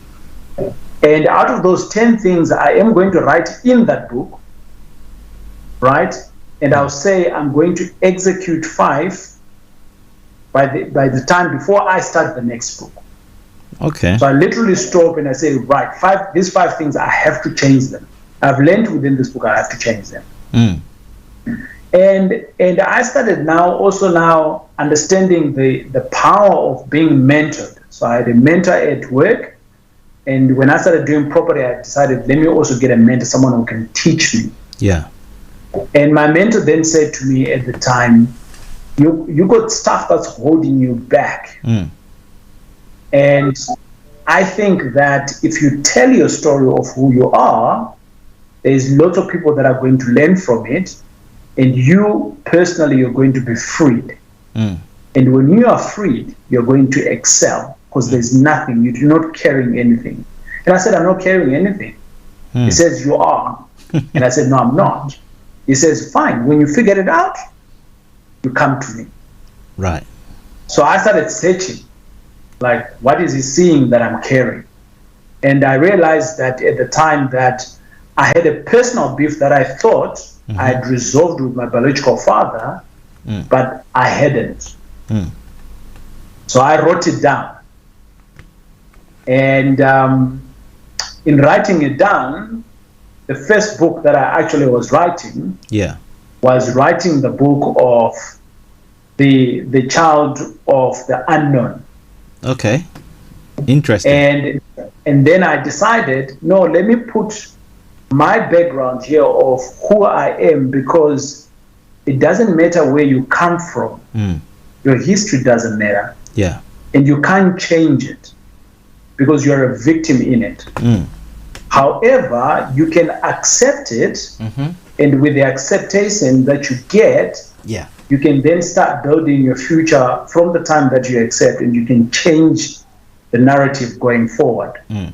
B: And out of those 10 things, I am going to write in that book, right? And I'll say I'm going to execute 5 by the time before I start the next book.
A: Okay.
B: So I literally stop and I say, right, these 5 things, I have to change them. I've learned within this book, I have to change them. And I started now understanding the power of being mentored. So I had a mentor at work, and when I started doing property, I decided, let me also get a mentor, someone who can teach me.
A: Yeah.
B: And my mentor then said to me at the time, you got stuff that's holding you back. And I think that if you tell your story of who you are, there's lots of people that are going to learn from it, and you personally, you're going to be freed. And when you are freed, you're going to excel, because there's nothing, you're not carrying anything. And I said, I'm not carrying anything. He says, you are. And I said, no, I'm not. He says, fine, when you figure it out, you come to me.
A: Right.
B: So I started searching, like, what is he seeing that I'm carrying? And I realized that at the time that I had a personal beef that I thought I had resolved with my biological father, but I hadn't. So I wrote it down. And in writing it down, the first book that I actually was writing was writing the book of the child of the unknown.
A: Okay. Interesting.
B: And then I decided, no, let me put my background here of who I am, because it doesn't matter where you come from. Your history doesn't matter.
A: Yeah.
B: And you can't change it because you're a victim in it. However, you can accept it, and with the acceptation that you get, you can then start building your future from the time that you accept, and you can change the narrative going forward.
A: Mm.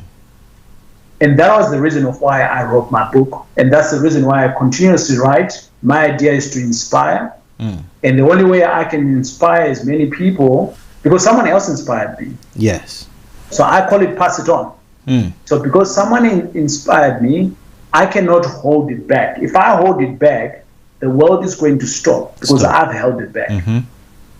B: And that was the reason of why I wrote my book. And that's the reason why I continuously write. My idea is to inspire.
A: Mm.
B: And the only way I can inspire as many people, because someone else inspired me.
A: Yes.
B: So I call it pass it on.
A: Mm.
B: So because someone inspired me, I cannot hold it back. If I hold it back, the world is going to stop because I've held it back.
A: Mm-hmm.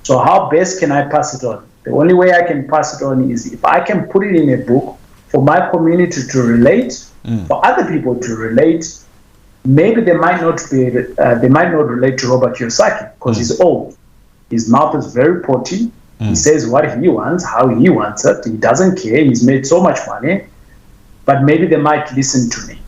B: So how best can I pass it on? The only way I can pass it on is if I can put it in a book for my community to relate, for other people to relate. Maybe they might not relate to Robert Kiyosaki because he's old. His mouth is very potty. He says what he wants, how he wants it. He doesn't care. He's made so much money. But maybe they might listen to me.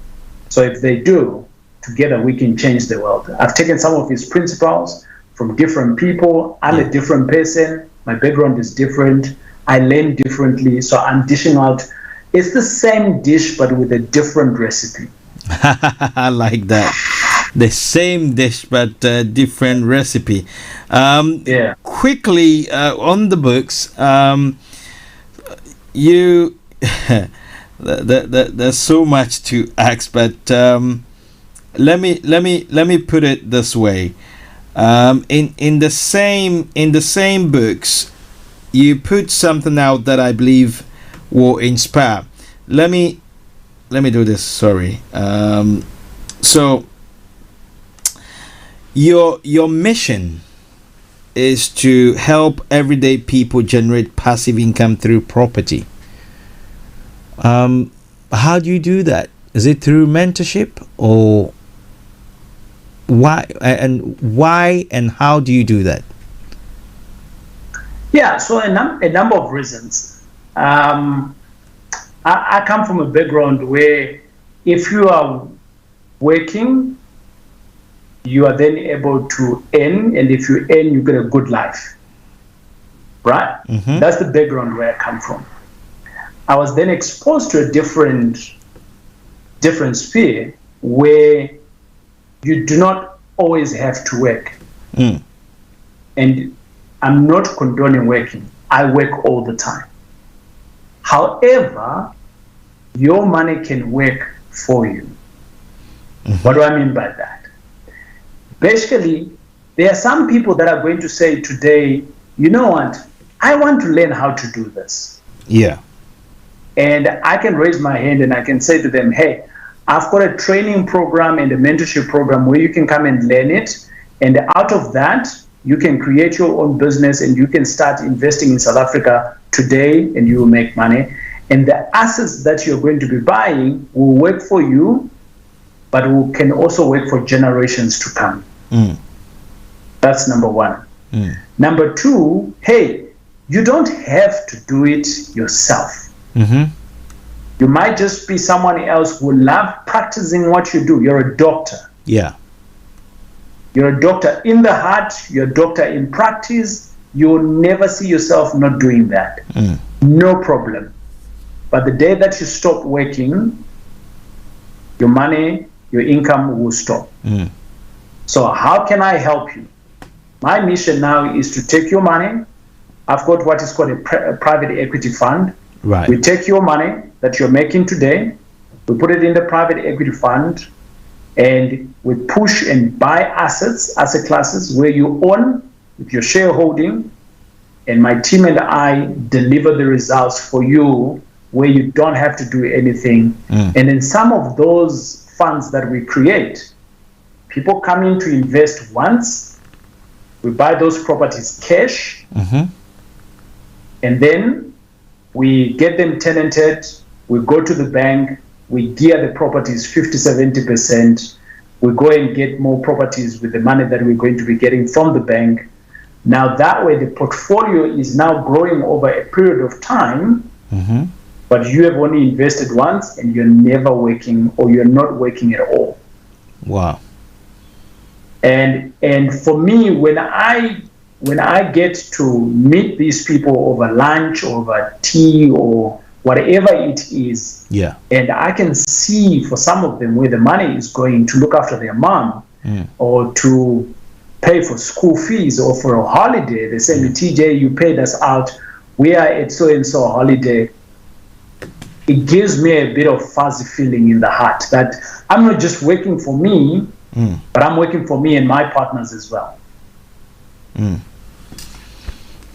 B: So if they do, together we can change the world. I've taken some of his principles from different people. I'm a different person. My background is different. I learn differently. So I'm dishing out. It's the same dish, but with a different recipe.
A: I like that. The same dish, but different recipe. Quickly, on the books, you... there's so much to ask, but let me put it this way. In the same books, you put something out that I believe will inspire. Let me do this. Sorry. So your mission is to help everyday people generate passive income through property. How do you do that? Is it through mentorship, or why and how do you do that?
B: Yeah, so a number of reasons. I come from a background where if you are working, you are then able to earn, and if you earn, you get a good life. Right? Mm-hmm. That's the background where I come from. I was then exposed to a different sphere where you do not always have to work. And I'm not condoning working. I work all the time. However, your money can work for you. Mm-hmm. What do I mean by that? Basically, there are some people that are going to say today, you know what, I want to learn how to do this.
A: Yeah.
B: And I can raise my hand and I can say to them, hey, I've got a training program and a mentorship program where you can come and learn it. And out of that, you can create your own business and you can start investing in South Africa today and you will make money. And the assets that you're going to be buying will work for you, but can also work for generations to come. That's number one. Number two, hey, you don't have to do it yourself. Mm-hmm. You might just be someone else who loves practicing what you do. You're a doctor.
A: Yeah.
B: You're a doctor in the heart. You're a doctor in practice. You'll never see yourself not doing that. No problem. But the day that you stop working, your money, your income will stop. So how can I help you? My mission now is to take your money. I've got what is called a private equity fund.
A: Right.
B: We take your money that you're making today, we put it in the private equity fund, and we push and buy assets, asset classes where you own with your shareholding, and my team and I deliver the results for you where you don't have to do anything. And then some of those funds that we create, people come in to invest once, we buy those properties cash, and then we get them tenanted, we go to the bank, we gear the properties 50-70%, we go and get more properties with the money that we're going to be getting from the bank. Now that way the portfolio is now growing over a period of time, but you have only invested once and you're never working, or you're not working at all.
A: Wow.
B: And for me, when I get to meet these people over lunch, over tea, or whatever it is, and I can see for some of them where the money is going to look after their mom, or to pay for school fees, or for a holiday. They say, TJ, you paid us out. We are at so-and-so holiday. it gives me a bit of fuzzy feeling in the heart that I'm not just working for me, but I'm working for me and my partners as well.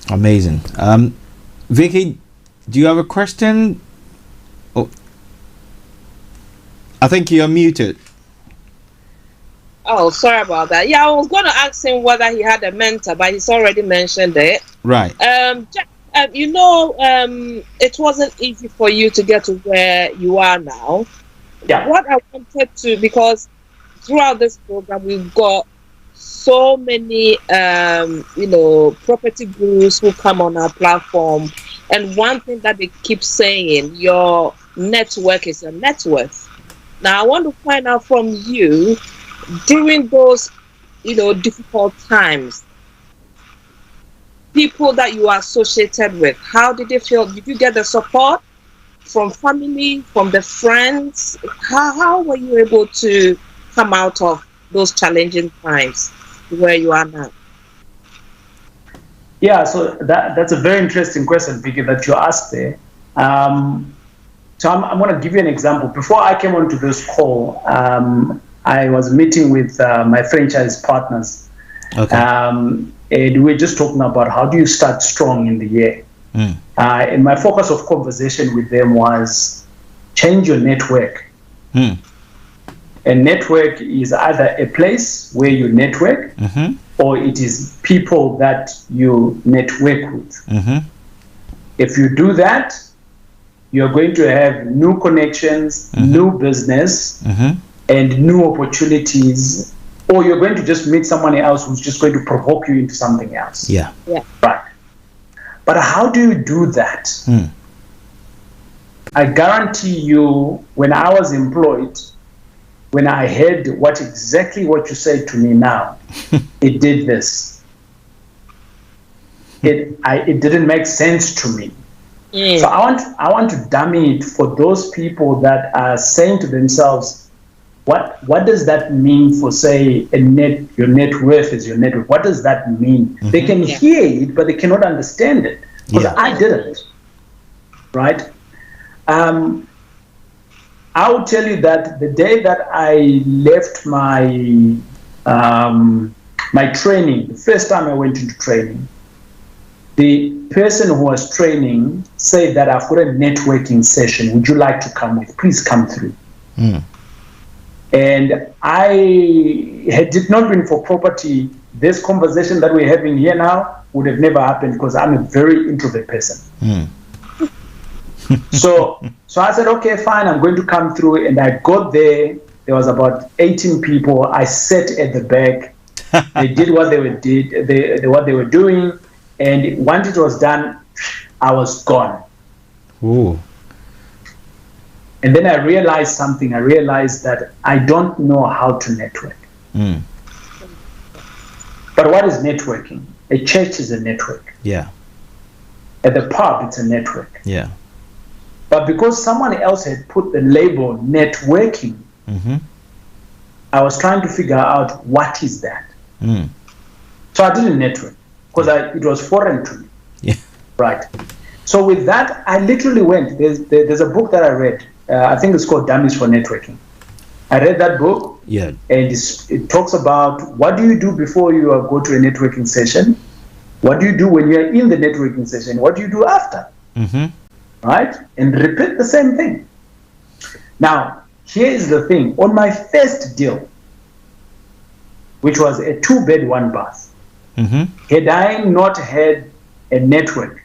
A: Amazing. Vicky, do you have a question? Oh, I think you're muted.
D: Oh, sorry about that. Yeah, I was going to ask him whether he had a mentor, but he's already mentioned it.
A: Right.
D: It wasn't easy for you to get to where you are now.
B: Yeah.
D: What I wanted to, because throughout this program, we've got so many, property gurus who come on our platform. And one thing that they keep saying, your network is your net worth. Now, I want to find out from you, during those, difficult times, people that you are associated with, how did they feel? Did you get the support from family, from the friends? How were you able to come out of those challenging times where you are now?
B: Yeah, so that's a very interesting question, Vicky, that you asked there. So I'm going to give you an example. Before I came onto this call, I was meeting with my franchise partners.
A: Okay.
B: And we were just talking about how do you start strong in the year. And my focus of conversation with them was change your network. A network is either a place where you network, or it is people that you network with. If you do that, you're going to have new connections, new business, and new opportunities, or you're going to just meet someone else who's just going to provoke you into something else.
A: Yeah.
B: Right. But how do you do that? I guarantee you, when I was employed, when I heard exactly what you said to me now, it did this. It didn't make sense to me. So I want to dummy it for those people that are saying to themselves, what does that mean for, say, your net worth is your net worth? What does that mean? They can hear it, but they cannot understand it. Because I didn't. Right? I will tell you that the day that I left my my training, the first time I went into training, the person who was training said that I've got a networking session. Would you like to come with? Please come through. And had it not been for property, this conversation that we're having here now would have never happened, because I'm a very introvert person. So I said, okay, fine, I'm going to come through. And I got there. There was about 18 people. I sat at the back. They did what they were doing. And once it was done, I was gone.
A: Ooh.
B: And then I realized something. I realized that I don't know how to network. But what is networking? A church is a network.
A: Yeah.
B: At the pub, it's a network.
A: Yeah.
B: But because someone else had put the label networking, I was trying to figure out what is that. So I didn't network, because it was foreign to me.
A: Yeah.
B: Right. So with that, I literally went. There's a book that I read. I think it's called Dummies for Networking. I read that book.
A: Yeah.
B: And it talks about what do you do before you go to a networking session? What do you do when you're in the networking session? What do you do after? Right? And repeat the same thing. Now, here is the thing. On my first deal, which was a 2-bed, 1-bath, had I not had a network,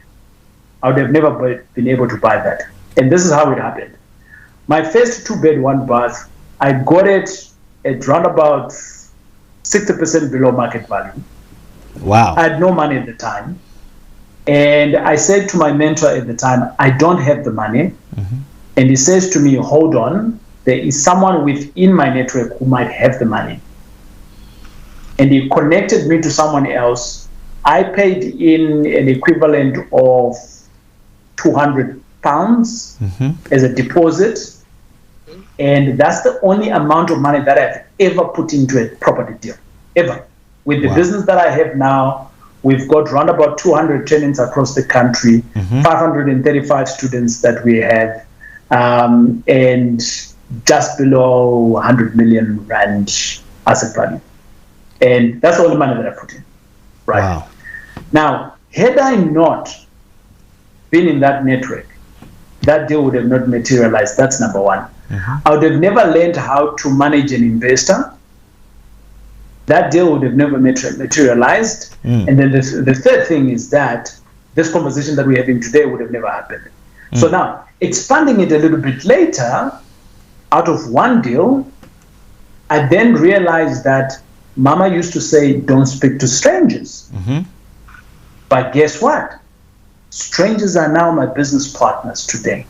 B: I would have never been able to buy that. And this is how it happened. My first 2-bed, 1-bath, I got it at around about 60% below market value.
A: Wow.
B: I had no money at the time. And I said to my mentor at the time, I don't have the money. And he says to me, hold on, there is someone within my network who might have the money. And he connected me to someone else. I paid in an equivalent of £200 as a deposit. And that's the only amount of money that I've ever put into a property deal, ever. With the business that I have now, we've got around about 200 tenants across the country, 535 students that we have. and just below 100 million rand asset value. And that's all the money that I put in. Right.
A: Wow.
B: Now, had I not been in that network, that deal would have not materialized. That's number one. I would have never learned how to manage an investor. That deal would have never materialized. And then the third thing is that this conversation that we're having today would have never happened. So now, expanding it a little bit later, out of one deal, I then realized that Mama used to say, don't speak to strangers. But guess what? Strangers are now my business partners today.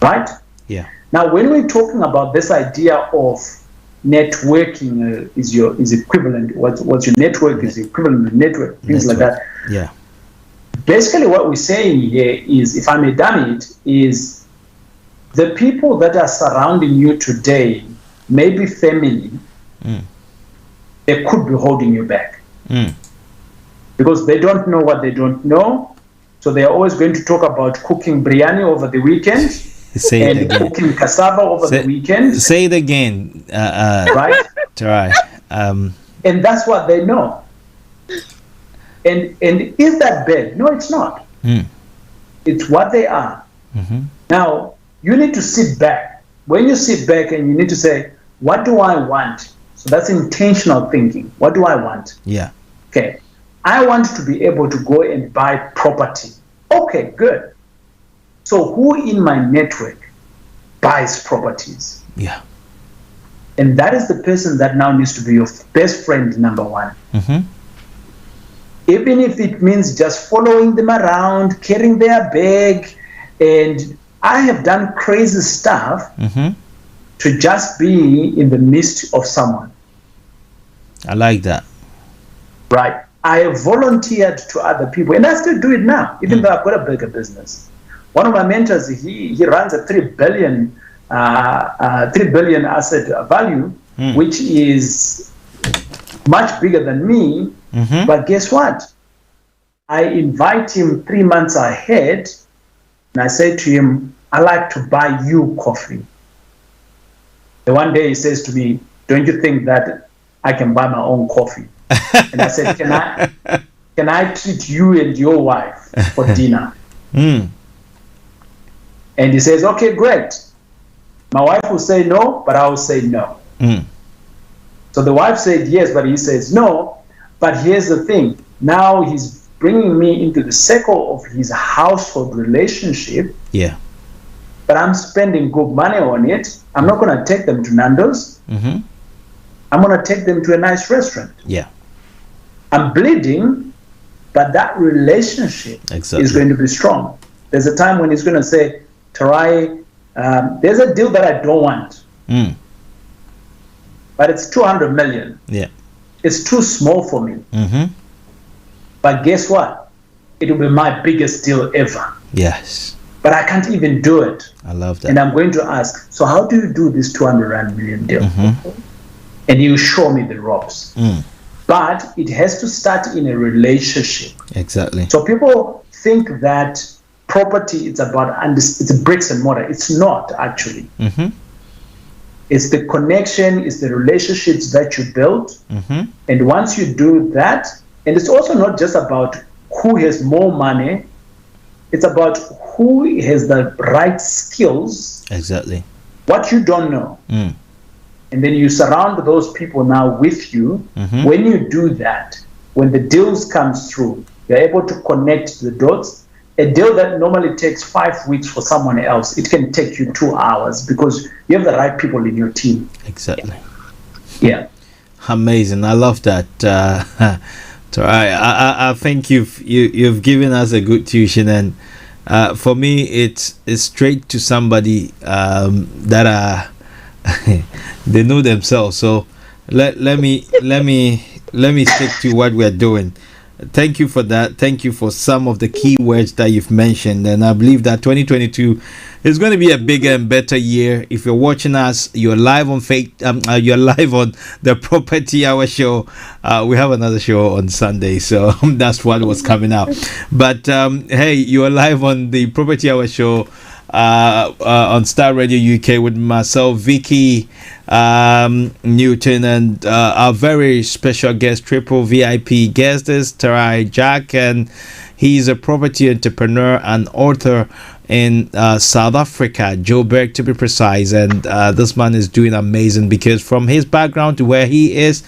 B: Right?
A: Yeah.
B: Now, when we're talking about this idea of networking is equivalent, what's your network is equivalent to network, things like that.
A: Yeah.
B: Basically, what we're saying here is, if I may damn it, is the people that are surrounding you today, maybe family, they could be holding you back. Because they don't know what they don't know. So they are always going to talk about cooking biryani over the weekend.
A: Say it
B: and
A: again.
B: cooking cassava over the weekend.
A: Say it again.
B: Right?
A: Taurai.
B: And that's what they know. And is that bad? No, it's not. It's what they are. Now, you need to sit back. When you sit back and you need to say, what do I want? So that's intentional thinking. What do I want?
A: Yeah.
B: Okay. I want to be able to go and buy property. Okay, good. So who in my network buys properties?
A: Yeah.
B: And that is the person that now needs to be your best friend, number one. Even if it means just following them around, carrying their bag. And I have done crazy stuff to just be in the midst of someone.
A: I like that.
B: Right. I have volunteered to other people, and I still do it now, even though I've got a bigger business. One of my mentors, he runs a 3 billion asset value, which is much bigger than me. But guess what? I invite him 3 months ahead, and I say to him, I like to buy you coffee. The one day he says to me, don't you think that I can buy my own coffee? And I said, can I treat you and your wife for dinner? And he says, okay, great. My wife will say no, but I will say no. So the wife said yes, but he says no. But here's the thing. Now he's bringing me into the circle of his household relationship.
A: Yeah.
B: But I'm spending good money on it. I'm not going to take them to Nando's. I'm going to take them to a nice restaurant.
A: Yeah.
B: I'm bleeding, but that relationship is going to be strong. There's a time when he's going to say, Taurai, there's a deal that I don't want. But it's 200 million.
A: Yeah.
B: It's too small for me. But guess what? It will be my biggest deal ever.
A: Yes.
B: But I can't even do it.
A: I love that.
B: And I'm going to ask, so how do you do this 200 million deal? And you show me the ropes. But it has to start in a relationship.
A: Exactly.
B: So people think that property it's about it's a bricks and mortar. It's not actually. It's the connection, it's the relationships that you build. And once you do that, and it's also not just about who has more money, it's about who has the right skills.
A: Exactly.
B: What you don't know. And then you surround those people now with you. When you do that, when the deals comes through, you're able to connect the dots. A deal that normally takes 5 weeks for someone else, it can take you 2 hours because you have the right people in your team.
A: Exactly.
B: Yeah.
A: Amazing. I love that. I think you've given us a good tuition, and for me, it's straight to somebody that are they know themselves. So let me stick to what we're doing. Thank you for that. Thank you for some of the key words that you've mentioned, and I believe that 2022 is going to be a bigger and better year. If you're watching us, you're live on you're live on the Property Hour show. We have another show on Sunday, so that's what was coming up. But hey, you're live on the Property Hour show. on Star Radio UK with myself, Vicky, Newton, and our very special guest, triple VIP guest is Taurai Jack, and he's a property entrepreneur and author in South Africa, Joburg to be precise. And this man is doing amazing, because from his background to where he is,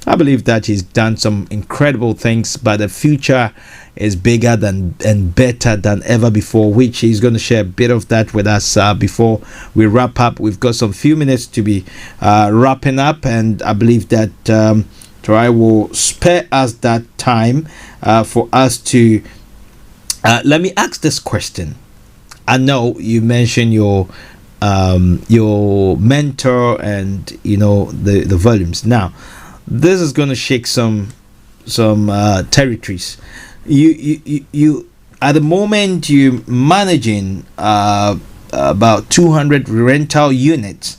A: I believe that he's done some incredible things, but the future is bigger than and better than ever before, which he's going to share a bit of that with us before we wrap up. We've got some few minutes to be wrapping up, and I believe that Taurai will spare us that time for us to let me ask this question. I know you mentioned your mentor and the volumes. Now this is going to shake some territories. You at the moment you managing about 200 rental units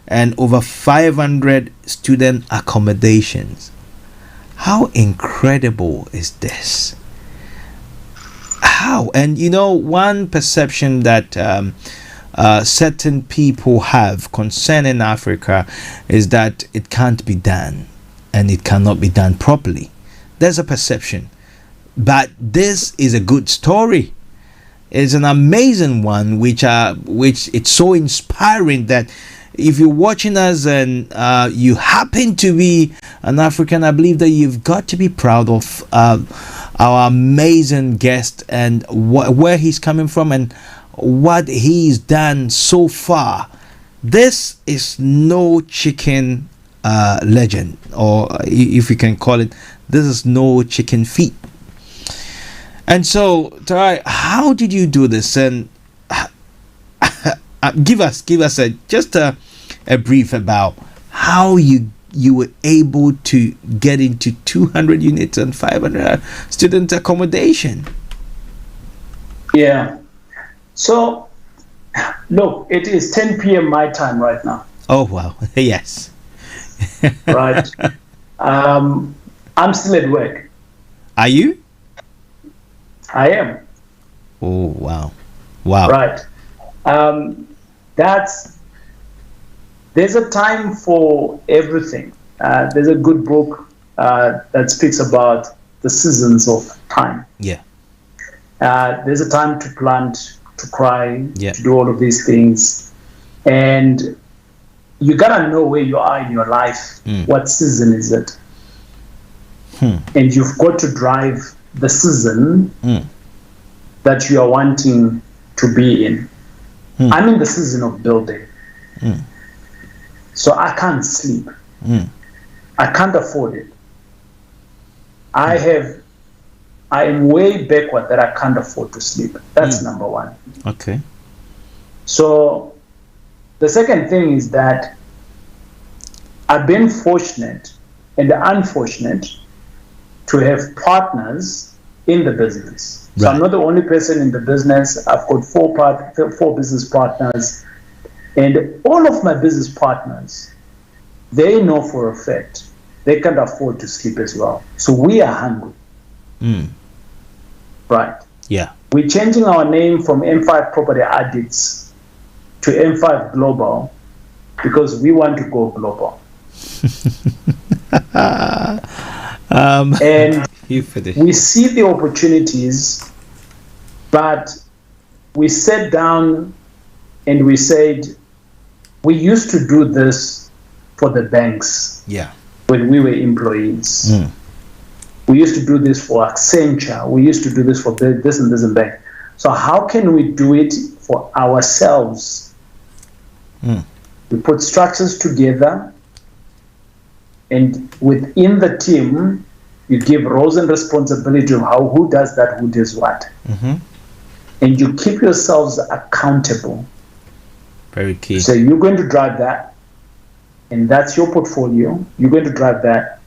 A: and over 500 student accommodations. How incredible is this? How? And one perception that certain people have concerning Africa is that it can't be done and it cannot be done properly. There's a perception, but this is a good story. It's an amazing one, which it's so inspiring that if you're watching us and you happen to be an African, I believe that you've got to be proud of our amazing guest and where he's coming from and what he's done so far. This is no chicken legend, or if you can call it, this is no chicken feet. And so, Taurai, how did you do this? And give us just a brief about how you were able to get into 200 units and 500 student accommodation.
B: Yeah. So, look, it is 10 p.m. my time right now.
A: Oh, wow. Yes.
B: Right. I'm still at work.
A: Are you?
B: I am.
A: Oh, wow. Wow.
B: Right. There's a time for everything. There's a good book that speaks about the seasons of time.
A: Yeah.
B: There's a time to plant, to cry,
A: Yeah.
B: to do all of these things. And you gotta know where you are in your life. What season is it? And you've got to drive the season that you are wanting to be in. I'm in the season of building. So I can't sleep. I can't afford it. I am way backward that I can't afford to sleep. That's number one.
A: Okay.
B: So the second thing is that I've been fortunate and unfortunate to have partners in the business. So I'm not the only person in the business. I've got four business partners, and all of my business partners, they know for a fact they can't afford to sleep as well. So we are hungry. Right.
A: Yeah.
B: We're changing our name from M5 Property Addicts to M5 Global because we want to go global. And we see the opportunities, but we sat down and we said, we used to do this for the banks when we were employees. We used to do this for Accenture. We used to do this for this and this and bank. So how can we do it for ourselves? We put structures together, and within the team, you give roles and responsibility of who does that, who does what. And you keep yourselves accountable.
A: Very key.
B: So you're going to drive that, and that's your portfolio. You're going to drive that.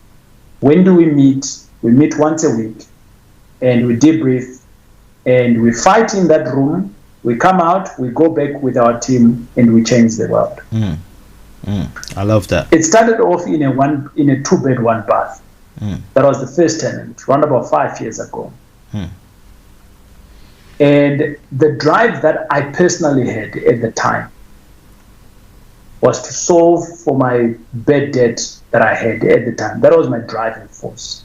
B: When do we meet? We meet once a week, and we debrief, and we fight in that room. We come out, we go back with our team, and we change the world.
A: I love that.
B: It started off in a 2-bed, 1-bath. That was the first tenant, around about 5 years ago. And the drive that I personally had at the time was to solve for my bad debt that I had at the time. That was my driving force.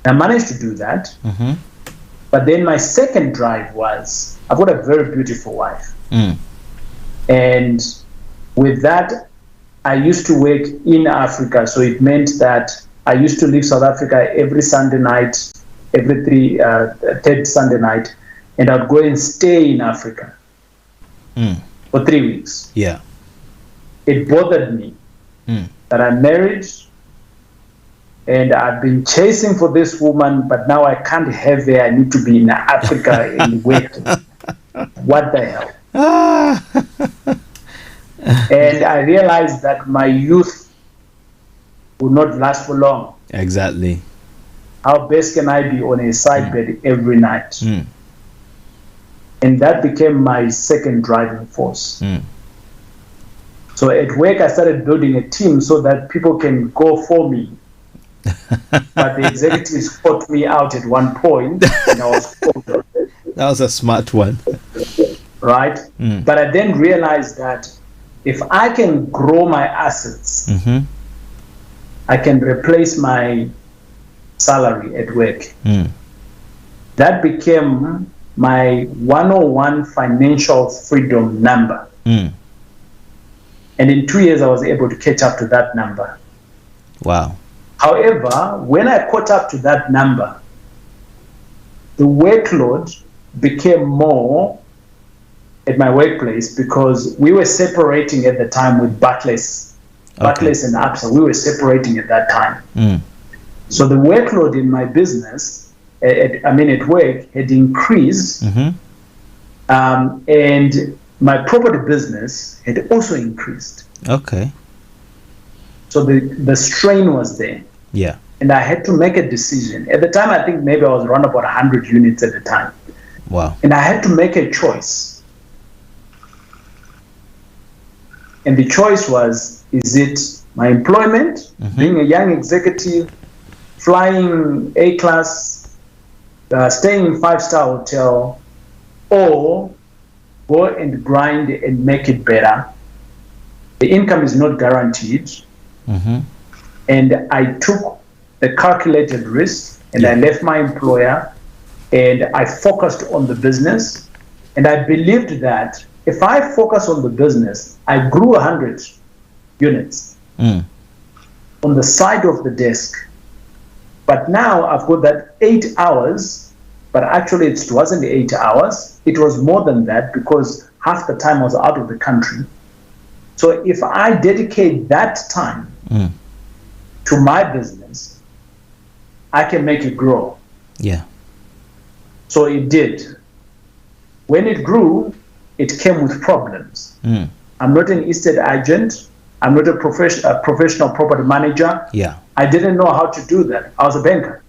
B: I managed to do that.
A: Mm-hmm.
B: But then my second drive was, I've got a very beautiful wife. And with that, I used to work in Africa. So it meant that I used to leave South Africa every Sunday night, every third Sunday night, and I'd go and stay in Africa for 3 weeks.
A: Yeah.
B: It bothered me that I'm married and I've been chasing for this woman, but now I can't have her. I need to be in Africa and work. What the hell? And I realized that my youth would not last for long.
A: Exactly.
B: How best can I be on a side bed every night? And that became my second driving force. So at work, I started building a team so that people can go for me. But the executives caught me out at one point, and I was caught.
A: That was a smart one.
B: Right? But I then realized that if I can grow my assets, I can replace my salary at work. That became my 101 financial freedom number. And in 2 years, I was able to catch up to that number.
A: Wow.
B: However, when I caught up to that number, the workload became more at my workplace because we were separating at the time with Barclays. Barclays and ABSA, we were separating at that time. So the workload in my business, at work, had increased, and my property business had also increased.
A: Okay.
B: So the strain was there.
A: Yeah.
B: And I had to make a decision. At the time, I think maybe I was around about 100 units at the time.
A: Wow.
B: And I had to make a choice. And the choice was, is it my employment, being a young executive, flying A-class, staying in five-star hotel, or go and grind and make it better? The income is not guaranteed. And I took the calculated risk, and I left my employer, and I focused on the business. And I believed that if I focus on the business, I grew 100 units on the side of the desk. But now I've got that 8 hours, but actually it wasn't 8 hours. It was more than that because half the time I was out of the country. So if I dedicate that time to my business, I can make it grow.
A: Yeah.
B: So it did. When it grew, it came with problems. I'm not an estate agent. I'm not a professional property manager.
A: Yeah.
B: I didn't know how to do that. I was a banker.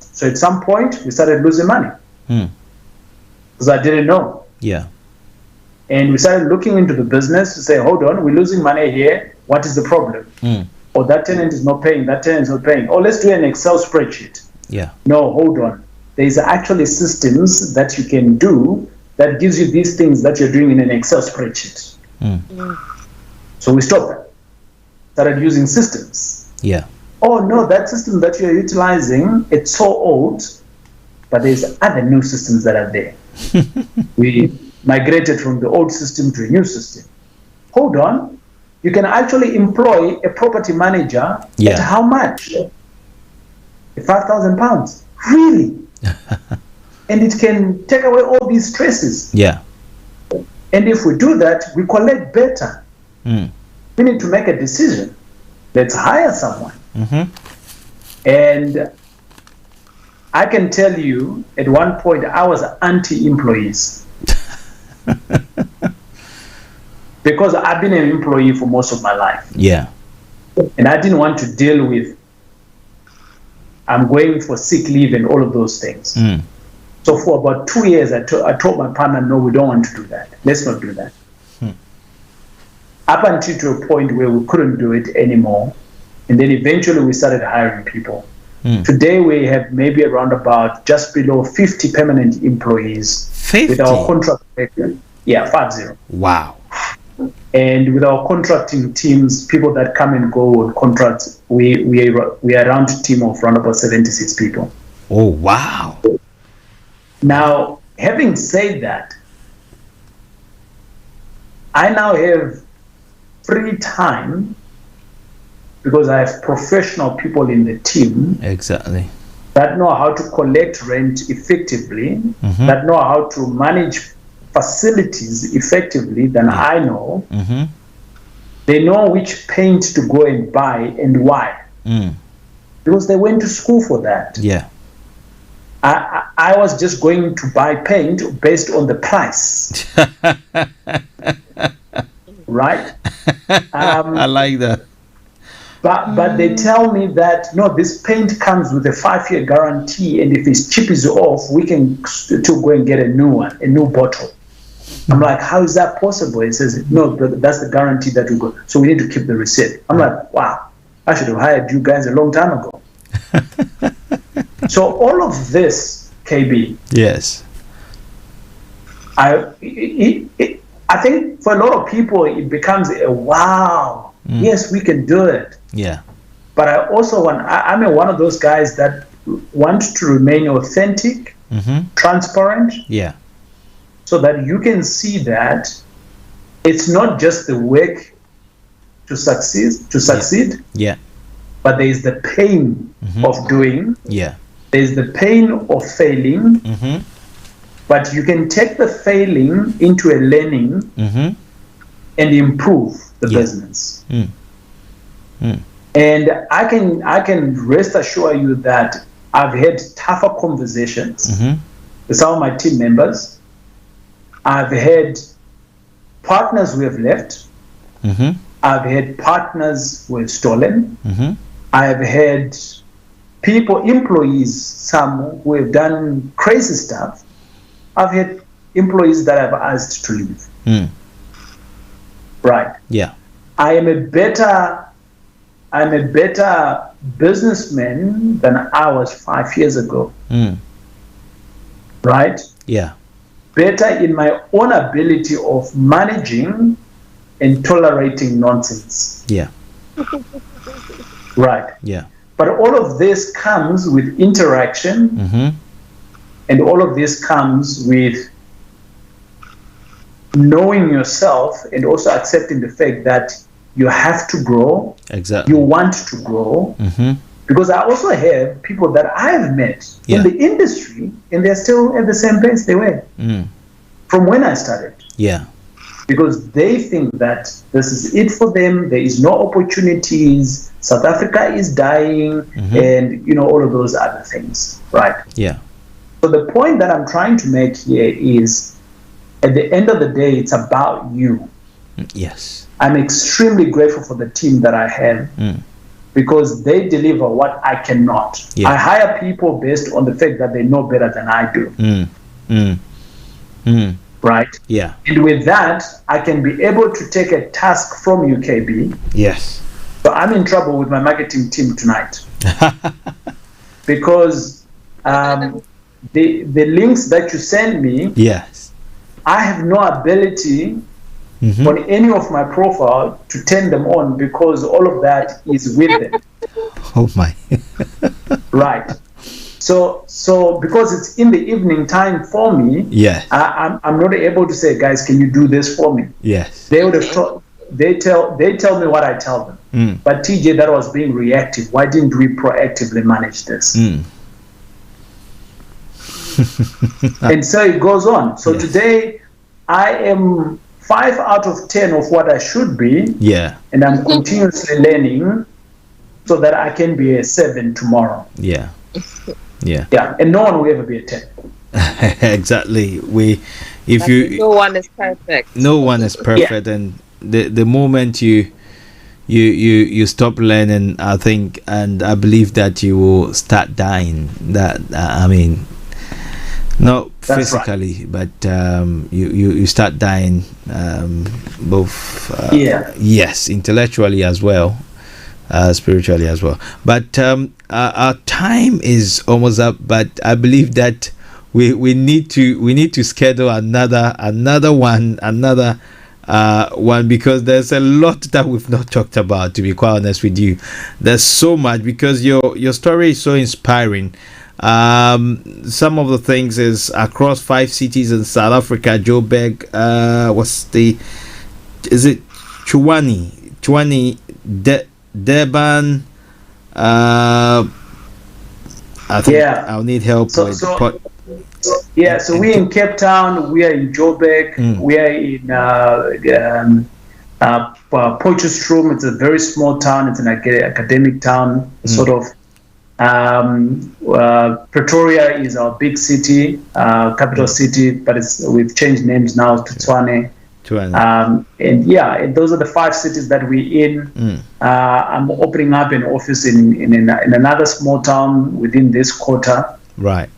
B: So at some point, we started losing money because I didn't know.
A: Yeah.
B: And we started looking into the business to say, hold on, we're losing money here. What is the problem? Oh, that tenant is not paying. That tenant is not paying. Oh, let's do an Excel spreadsheet.
A: Yeah.
B: No, hold on. There's actually systems that you can do that gives you these things that you're doing in an Excel spreadsheet. So we stopped that. Started using systems.
A: Yeah.
B: Oh, no, that system that you're utilizing, it's so old, but there's other new systems that are there. We migrated from the old system to a new system. Hold on. You can actually employ a property manager at how much? £5,000. Really? And it can take away all these stresses.
A: Yeah.
B: And if we do that, we collect better. We need to make a decision. Let's hire someone. And I can tell you, at one point, I was anti-employees. Because I've been an employee for most of my life.
A: Yeah.
B: And I didn't want to deal with, I'm going for sick leave and all of those things. So for about 2 years, I told my partner, no, we don't want to do that. Let's not do that. Up until to a point where we couldn't do it anymore. And then eventually we started hiring people. Today we have maybe around about just below 50 permanent employees
A: 50?
B: with our contract. Yeah, 50.
A: Wow.
B: And with our contracting teams, people that come and go on contracts, we are around a team of around about 76 people.
A: Oh, wow.
B: Now, having said that, I now have free time because I have professional people in the team.
A: Exactly.
B: That know how to collect rent effectively, that know how to manage facilities effectively than I know. They know which paint to go and buy and why. Because they went to school for that.
A: Yeah.
B: I was just going to buy paint based on the price. Right?
A: I like that.
B: But they tell me that, no, this paint comes with a 5-year guarantee, and if its chip is off, we can to go and get a new one, a new bottle. I'm like, how is that possible? He says, no, that's the guarantee that we got. So we need to keep the receipt. I'm like, wow, I should have hired you guys a long time ago. So all of this, KB.
A: Yes.
B: I think for a lot of people, it becomes a wow. Yes, we can do it.
A: Yeah.
B: But I also I'm one of those guys that want to remain authentic, transparent.
A: Yeah.
B: So that you can see that it's not just the work to succeed.
A: Yeah.
B: But there is the pain of doing.
A: Yeah.
B: There is the pain of failing. But you can take the failing into a learning and improve the business. And I can rest assure you that I've had tougher conversations with some of my team members. I've had partners who have left. I've had partners who have stolen. I've had employees, some who have done crazy stuff. I've had employees that I've asked to leave. Right.
A: Yeah.
B: I'm a better businessman than I was 5 years ago. Right?
A: Yeah.
B: Better in my own ability of managing and tolerating nonsense.
A: Yeah.
B: Right.
A: Yeah.
B: But all of this comes with interaction, and all of this comes with knowing yourself and also accepting the fact that you have to grow.
A: Exactly.
B: You want to grow. Because I also have people that I have met in the industry, and they're still at the same place they were from when I started.
A: Yeah.
B: Because they think that this is it for them. There is no opportunities. South Africa is dying, and all of those other things, right?
A: Yeah.
B: So the point that I'm trying to make here is, at the end of the day, it's about you.
A: Yes.
B: I'm extremely grateful for the team that I have. Because they deliver what I cannot.
A: Yeah.
B: I hire people based on the fact that they know better than I do. Right?
A: Yeah.
B: And with that, I can be able to take a task from UKB.
A: Yes.
B: So I'm in trouble with my marketing team tonight. Because the links that you send me,
A: yes,
B: I have no ability on any of my profile to turn them on, because all of that is with them.
A: Oh my.
B: Right. So because it's in the evening time for me,
A: yes,
B: I'm not able to say, guys, can you do this for me?
A: Yes.
B: They would have they tell me what I tell them. But TJ, that was being reactive. Why didn't we proactively manage this? And so it goes on. So today I am 5 out of 10 of what I should be. Yeah. And I'm continuously learning so that I can be a 7 tomorrow.
A: Yeah. Yeah.
B: Yeah. And no one will ever be a 10.
A: Exactly.
D: No one is perfect.
A: No one is perfect, and the moment you stop learning, I think, and I believe that you will start dying. That I mean, not
B: That's
A: physically, right. But you start dying, both yes, intellectually as well, spiritually as well. But our time is almost up, but I believe that we need to schedule another one, because there's a lot that we've not talked about, to be quite honest with you. There's so much, because your story is so inspiring. Some of the things is across 5 cities in South Africa. Joburg, is it Chwani, Durban, I think I'll need help
B: so we're in Cape Town, we are in Joburg, we are in Potchefstroom. It's a very small town, it's an academic town, sort of. Pretoria is our big city, capital city, but we've changed names now to Tshwane. And those are the 5 cities that we're in. I'm opening up an office in another small town within this quarter.
A: Right.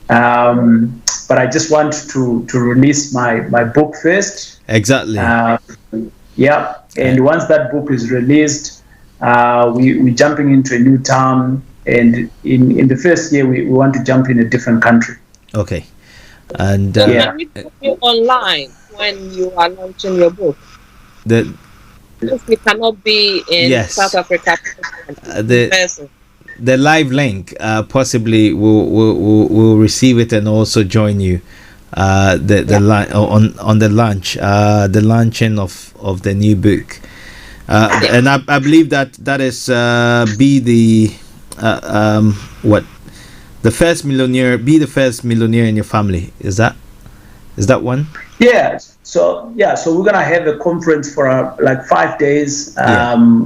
B: But I just want to release my book first.
A: Exactly.
B: And once that book is released, we're jumping into a new town. And in the first year, we want to jump in a different country.
A: Okay. And
D: can we put you online when you are launching your book? If we cannot be in South Africa in person.
A: The live link possibly will receive it and also join you on the launching of the new book, and I believe that is the first millionaire in your family. Is that one?
B: So we're gonna have a conference for like 5 days.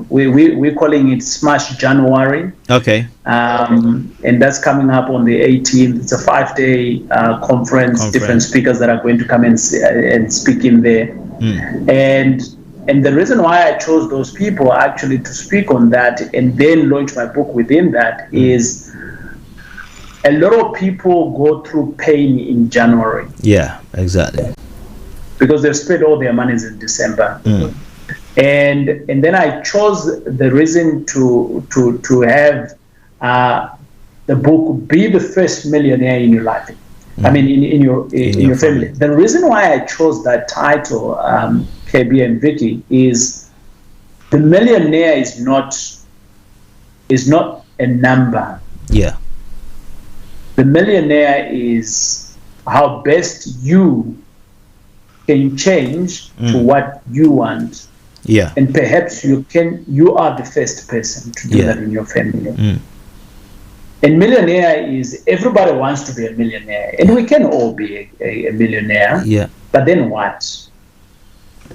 B: We're calling it Smash January.
A: Okay.
B: And that's coming up on the 18th. It's a 5-day conference. Different speakers that are going to come and speak in there. And the reason why I chose those people actually to speak on that and then launch my book within that is a lot of people go through pain in January.
A: Yeah, exactly.
B: Because they've spent all their monies in December. And then I chose the reason to have the book be the first millionaire in your life. I mean, in your family. The reason why I chose that title, KB and Vicky, is the millionaire is not a number.
A: Yeah.
B: The millionaire is how best you can change to what you want.
A: Yeah.
B: And perhaps you are the first person to do that in your family. And millionaire is, everybody wants to be a millionaire, and we can all be a millionaire.
A: Yeah.
B: But then what?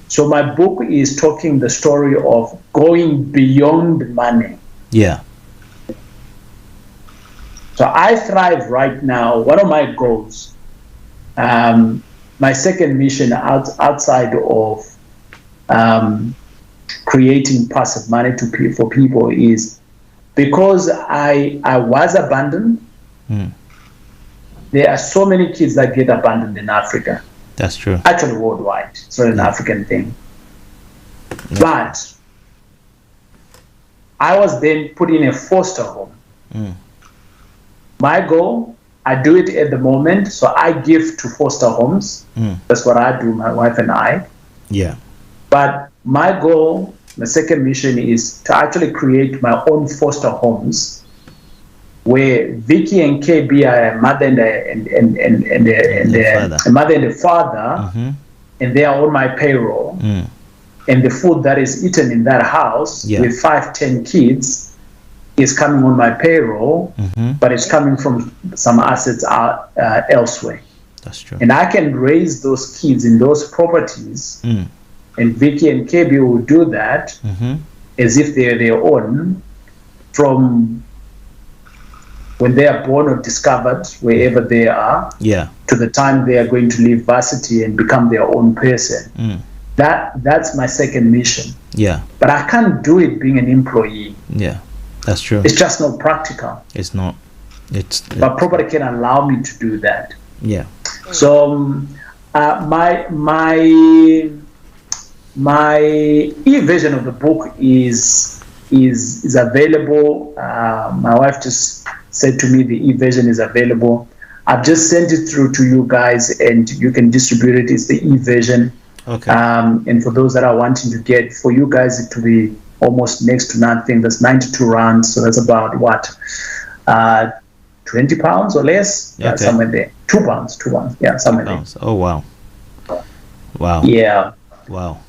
B: So my book is talking the story of going beyond money.
A: Yeah.
B: So I thrive right now. One of my goals, my second mission outside of creating passive money for people is, because I was abandoned. There are so many kids that get abandoned in Africa.
A: That's true.
B: Actually worldwide. It's not an African thing. But I was then put in a foster home. My goal, I do it at the moment, so I give to foster homes. That's what I do, my wife and I.
A: Yeah.
B: But my goal, my second mission, is to actually create my own foster homes, where Vicky and KB are a mother and a mother and a father, and they are on my payroll. And the food that is eaten in that house with 5-10 kids is coming on my payroll, but it's coming from some assets elsewhere.
A: That's true.
B: And I can raise those kids in those properties, and Vicky and KB will do that as if they're their own, from when they are born or discovered, wherever they are, to the time they are going to leave varsity and become their own person. That's my second mission. Yeah. But I can't do it being an employee.
A: Yeah, that's true.
B: It's just not practical.
A: It's not.
B: But property can allow me to do that.
A: Yeah.
B: So my e-version of the book is available. My wife just said to me the e-version is available. I've just sent it through to you guys, and you can distribute it. It's the e-version.
A: Okay.
B: And for those that are wanting to get, for you guys, it to be almost next to nothing. That's 92 rands, so that's about what, 20 pounds or less? Yeah,
A: Okay.
B: somewhere there. 2 pounds, yeah, somewhere there.
A: Oh wow. Wow.
B: Yeah.
A: Wow.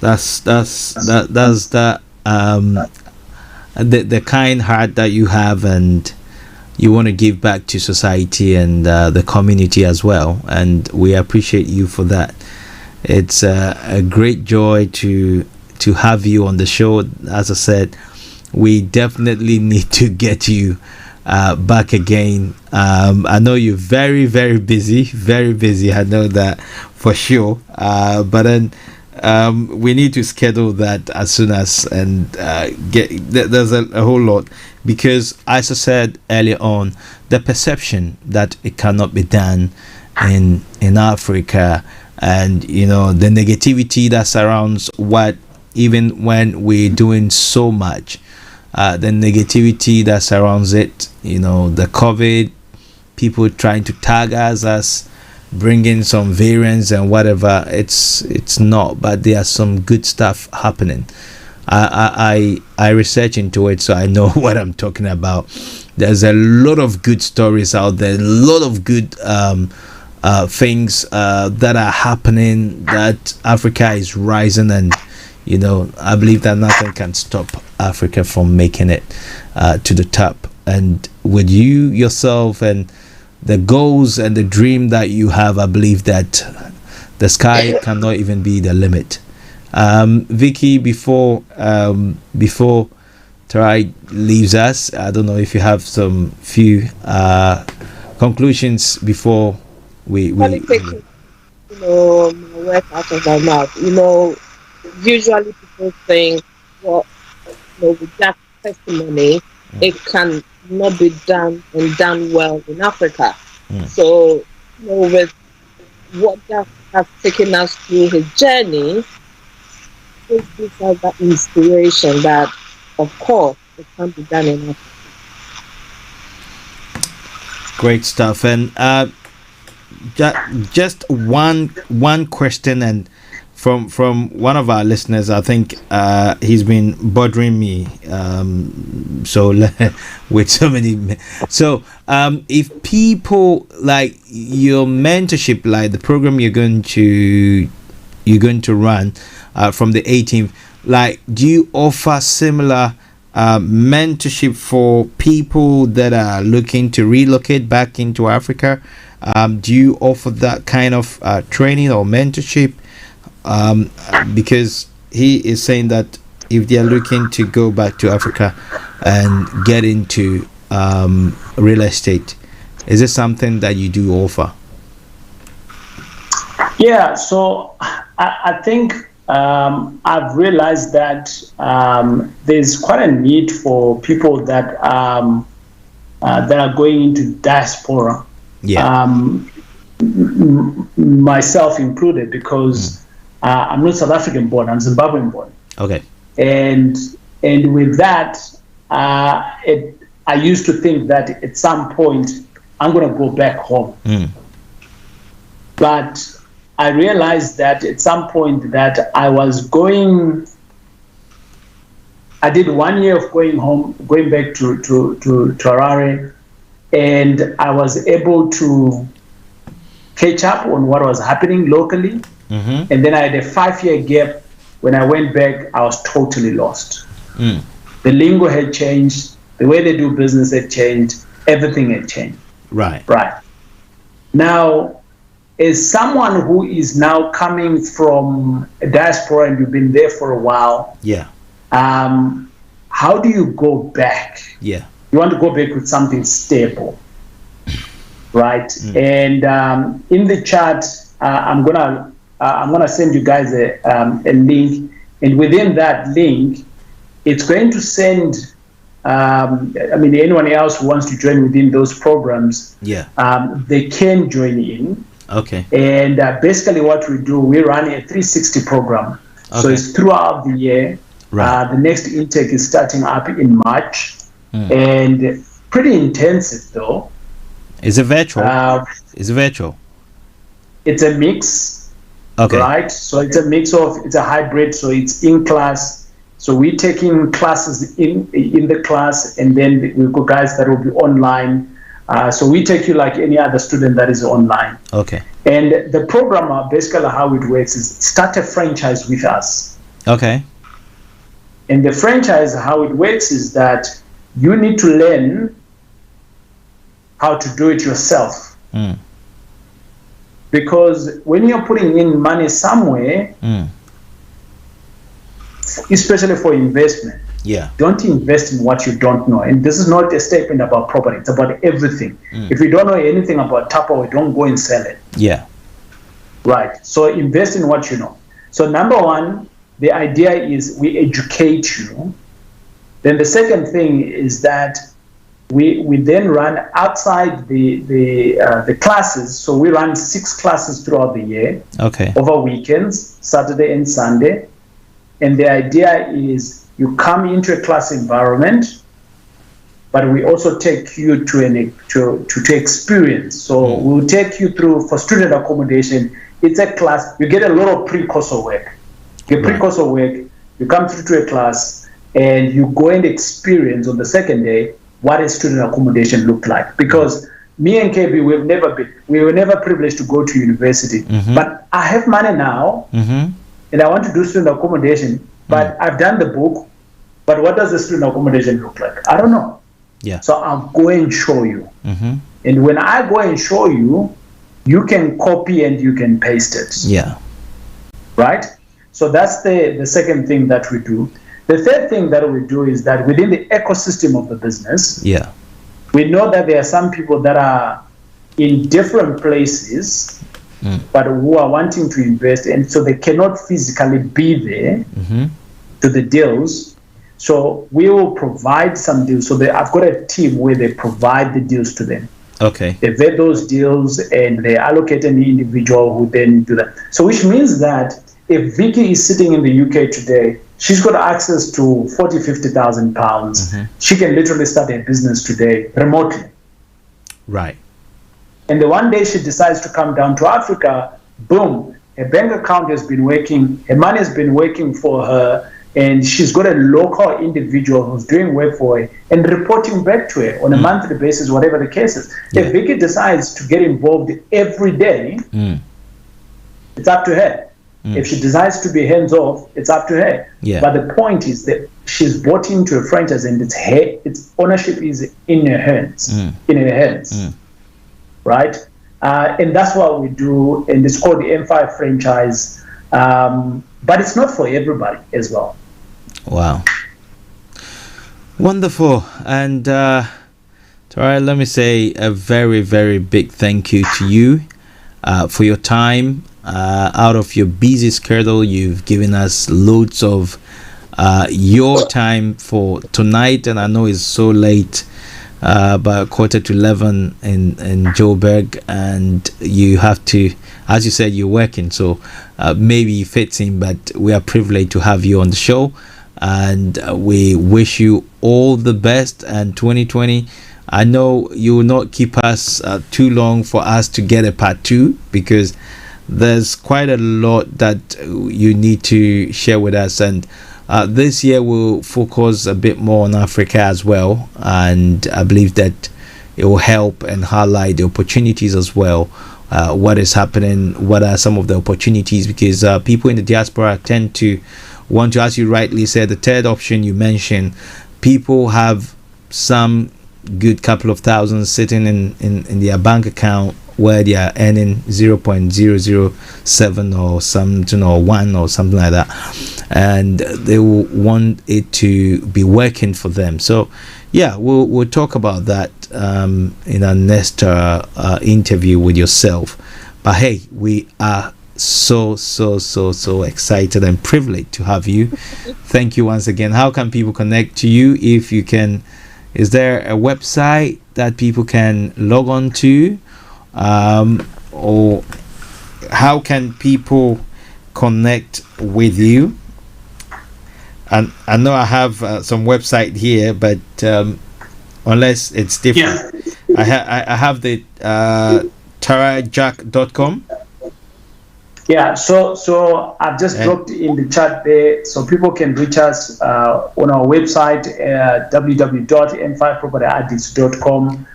A: That's the the kind heart that you have, and you want to give back to society and the community as well, and we appreciate you for that. It's a great joy to have you on the show. As I said, we definitely need to get you back again. I know you're very busy. I know that for sure, but then we need to schedule that as soon as, and there's a whole lot, because as I said earlier on, the perception that it cannot be done in Africa, and the negativity that surrounds what, even when we're doing so much, the negativity that surrounds it, the COVID, people trying to tag us as bringing some variants and whatever. It's not, but there are some good stuff happening. I research into it, so I know what I'm talking about. There's a lot of good stories out there, a lot of good things that are happening, that Africa is rising, and I believe that nothing can stop Africa from making it to the top. And with you yourself and the goals and the dream that you have, I believe that the sky cannot even be the limit. Vicky, before Taurai leaves us, I don't know if you have some few conclusions before we
D: my work out of my mouth. Usually people think, well, with that testimony, it can not be done and done well in Africa. So, with what that has taken us through his journey, it gives us that inspiration that, of course, it can be done in Africa.
A: Great stuff. And just one question, and from one of our listeners. I think he's been bothering me so with so many. So if people like your mentorship, like the program you're going to run from the 18th, like, do you offer similar mentorship for people that are looking to relocate back into Africa? Do you offer that kind of training or mentorship? Because he is saying that if they are looking to go back to Africa and get into real estate, is it something that you do offer?
B: Yeah, so I think I've realized that there's quite a need for people that are going into diaspora.
A: Yeah.
B: Myself included, because I'm not South African born, I'm Zimbabwean born.
A: Okay.
B: And with that, I used to think that at some point I'm going to go back home. But I realized that at some point that I did 1 year of going back to Taurai, and I was able to catch up on what was happening locally. And then I had a 5-year gap. When I went back, I was totally lost. The lingo had changed, the way they do business had changed, everything had changed.
A: Right.
B: Now, as someone who is now coming from a diaspora and you've been there for a while, how do you go back? You want to go back with something stable, right? And in the chat, I'm gonna send you guys a link, and within that link, it's going to send. Anyone else who wants to join within those programs, they can join in.
A: Okay.
B: And basically, what we do, we run a 360 program. So it's throughout the year. The next intake is starting up in March, and pretty intensive though.
A: Is it virtual? Is it virtual?
B: It's a mix,
A: Okay.
B: right? So it's a mix of, it's a hybrid, so it's in class. So we're taking classes in the class, and then we've got guys that will be online. So we take you like any other student that is online.
A: Okay.
B: And the program, basically how it works is start a franchise with us.
A: Okay.
B: And the franchise, how it works is that you need to learn how to do it yourself.
A: Mm.
B: Because when you're putting in money somewhere, especially for investment, don't invest in what you don't know. And this is not a statement about property, it's about everything. If you don't know anything about Taurai, don't go and sell it.
A: Yeah.
B: Right. So invest in what you know. So number one, the idea is we educate you. Then the second thing is that we then run outside the classes. So we run 6 classes throughout the year.
A: Okay.
B: Over weekends, Saturday and Sunday. And the idea is you come into a class environment, but we also take you to experience. So we'll take you through, for student accommodation, it's a class, you get a lot of pre-course work. Your pre-course work, you come through to a class and you go and experience on the second day what a student accommodation looked like. Because me and KB, we were never privileged to go to university. But I have money now, and I want to do student accommodation, but I've done the book, but what does the student accommodation look like? I don't know.
A: Yeah.
B: So I'll go and show you. And when I go and show you, you can copy and you can paste it.
A: Yeah.
B: Right? So that's the second thing that we do. The third thing that we do is that within the ecosystem of the business, we know that there are some people that are in different places, but who are wanting to invest, and so they cannot physically be there to the deals. So we will provide some deals. So I've got a team where they provide the deals to them.
A: Okay.
B: They vet those deals and they allocate an individual who then do that. So which means that if Vicky is sitting in the UK today, she's got access to 40, 50,000 pounds. She can literally start a business today remotely.
A: Right.
B: And the one day she decides to come down to Africa, boom, her bank account has been working, her money has been working for her, and she's got a local individual who's doing work for her and reporting back to her on a monthly basis, whatever the case is. If Vicky decides to get involved every day, it's up to her. If she decides to be hands-off, it's up to her. But the point is that she's bought into a franchise, and its ownership is in her hands. Right? And that's what we do, and it's called the M5 franchise. But it's not for everybody as well.
A: Wow. Wonderful. And Taurai, let me say a very, very big thank you to you for your time. Out of your busy schedule, you've given us loads of your time for tonight, and I know it's so late, by 11:15 in Joburg, and you have to, as you said, you're working, so maybe it fits in, but we are privileged to have you on the show, and we wish you all the best. And 2020, I know you will not keep us too long for us to get a part 2, because there's quite a lot that you need to share with us, and this year we'll focus a bit more on Africa as well, and I believe that it will help and highlight the opportunities as well. What is happening, what are some of the opportunities, because people in the diaspora tend to want to, as you rightly said, the third option you mentioned, people have some good couple of thousands sitting in their bank account where they are earning 0.007 or something, or 1 or something like that, and they will want it to be working for them. So yeah, we'll talk about that in our next interview with yourself. But hey, we are so excited and privileged to have you. Thank you once again. How can people connect to you? If you can, is there a website that people can log on to, or how can people connect with you? And I know I have some website here, but unless it's different. I have the tauraijack.com.
B: Yeah, so I've just dropped in the chat there, so people can reach us on our website, www.m5propertyaddicts.com.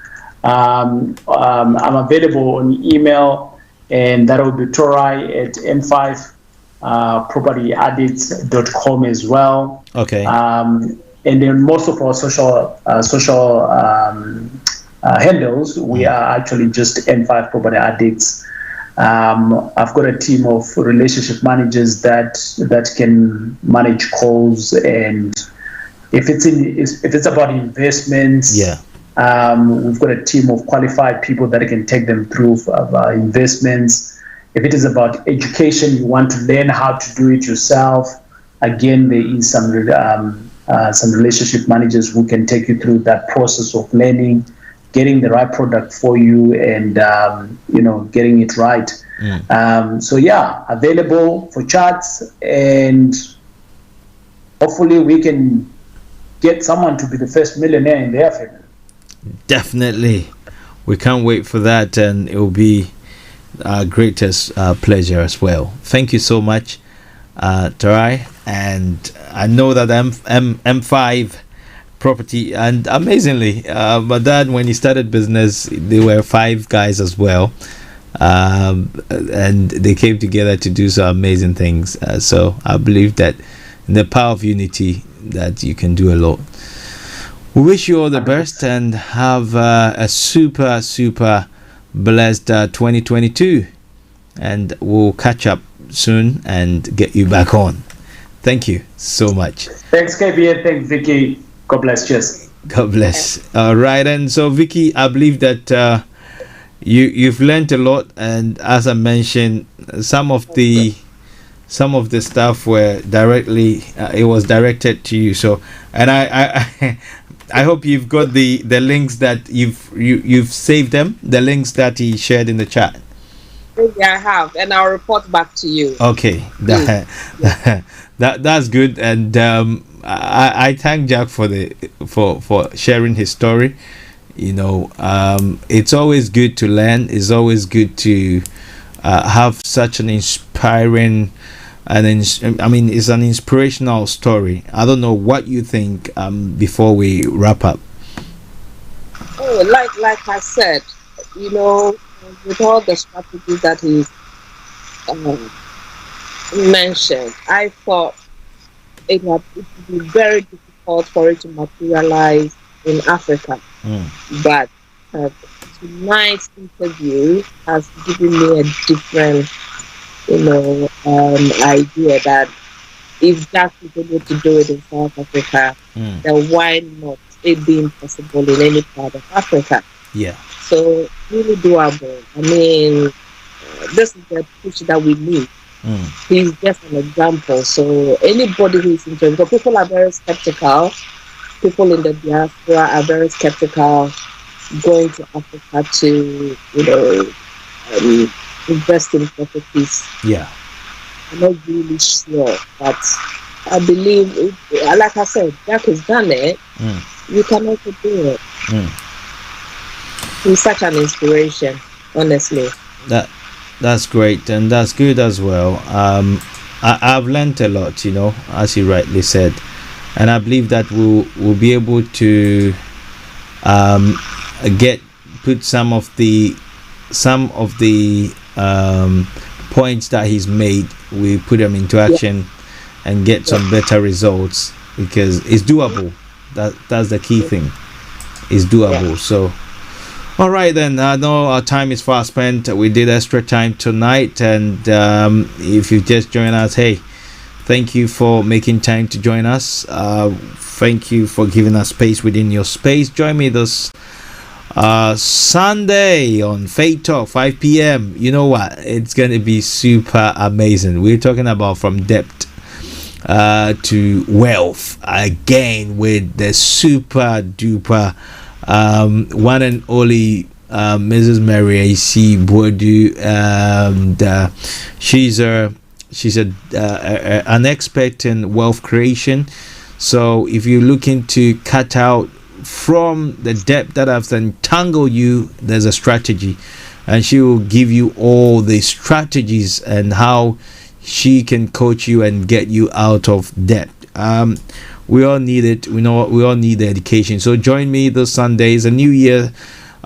B: I'm available on email, and that will be Taurai at m5propertyaddicts.com as well.
A: Okay.
B: And then most of our social handles, we are actually just M5 Property Addicts. I've got a team of relationship managers that can manage calls, and if it's about investments, we've got a team of qualified people that can take them through investments. If it is about education, you want to learn how to do it yourself, again, there is some relationship managers who can take you through that process of learning, getting the right product for you, and getting it right. So available for chats, and hopefully we can get someone to be the first millionaire in their family.
A: Definitely, we can't wait for that, and it will be our greatest pleasure as well. Thank you so much, Taurai, and I know that M5 property, and amazingly, my dad, when he started business, they were 5 guys as well, and they came together to do some amazing things. So I believe that in the power of unity, that you can do a lot. We wish you all the best and have a super blessed 2022, and we'll catch up soon and get you back on. Thank you so much.
B: Thanks, KBA. Thanks, Vicky. God bless. Cheers.
A: God bless. All right, and so Vicky, I believe that you've learned a lot, and as I mentioned, some of the stuff were directly it was directed to you. So, and I hope you've got the links that you've saved them, the links that he shared in the chat.
D: Yeah, I have, and I'll report back to you.
A: Okay, that's good, and I thank Jack for sharing his story. It's always good to learn. It's always good to have such an inspiring, it's an inspirational story. I don't know what you think before we wrap up.
D: Oh, like I said, with all the strategies that he's mentioned, I thought it would be very difficult for it to materialize in Africa. But tonight's interview has given me a different, idea that if Jack is able to do it in South Africa, then why not it being possible in any part of Africa?
A: Yeah.
D: So really doable. This is the push that we need. He's just an example. So anybody who is interested, because people are very skeptical. People in the diaspora are very skeptical going to Africa to, invest in properties.
A: Yeah.
D: I'm not really sure, but I believe, like I said, Jack has done it. You can also do it. He's such an inspiration, honestly.
A: That's great, and that's good as well. I've learned a lot, as you rightly said, and I believe that we'll be able to put some of the points that he's made. We put them into action and get some better results, because it's doable. That's the key thing. It's doable. So. All right, then. I know our time is fast spent. We did extra time tonight, and if you just joined us, hey, thank you for making time to join us. Thank you for giving us space within your space. Join me this Sunday on Fate Talk, 5 p.m. You know what? It's going to be super amazing. We're talking about from depth to wealth again with the super duper one and only Mrs. Mary A.C. Boadu, and she's an expert in wealth creation. So if you're looking to cut out from the debt that has entangled you, there's a strategy, and she will give you all the strategies and how she can coach you and get you out of debt. We all need it. We know we all need the education. So join me this Sunday. It's a new year.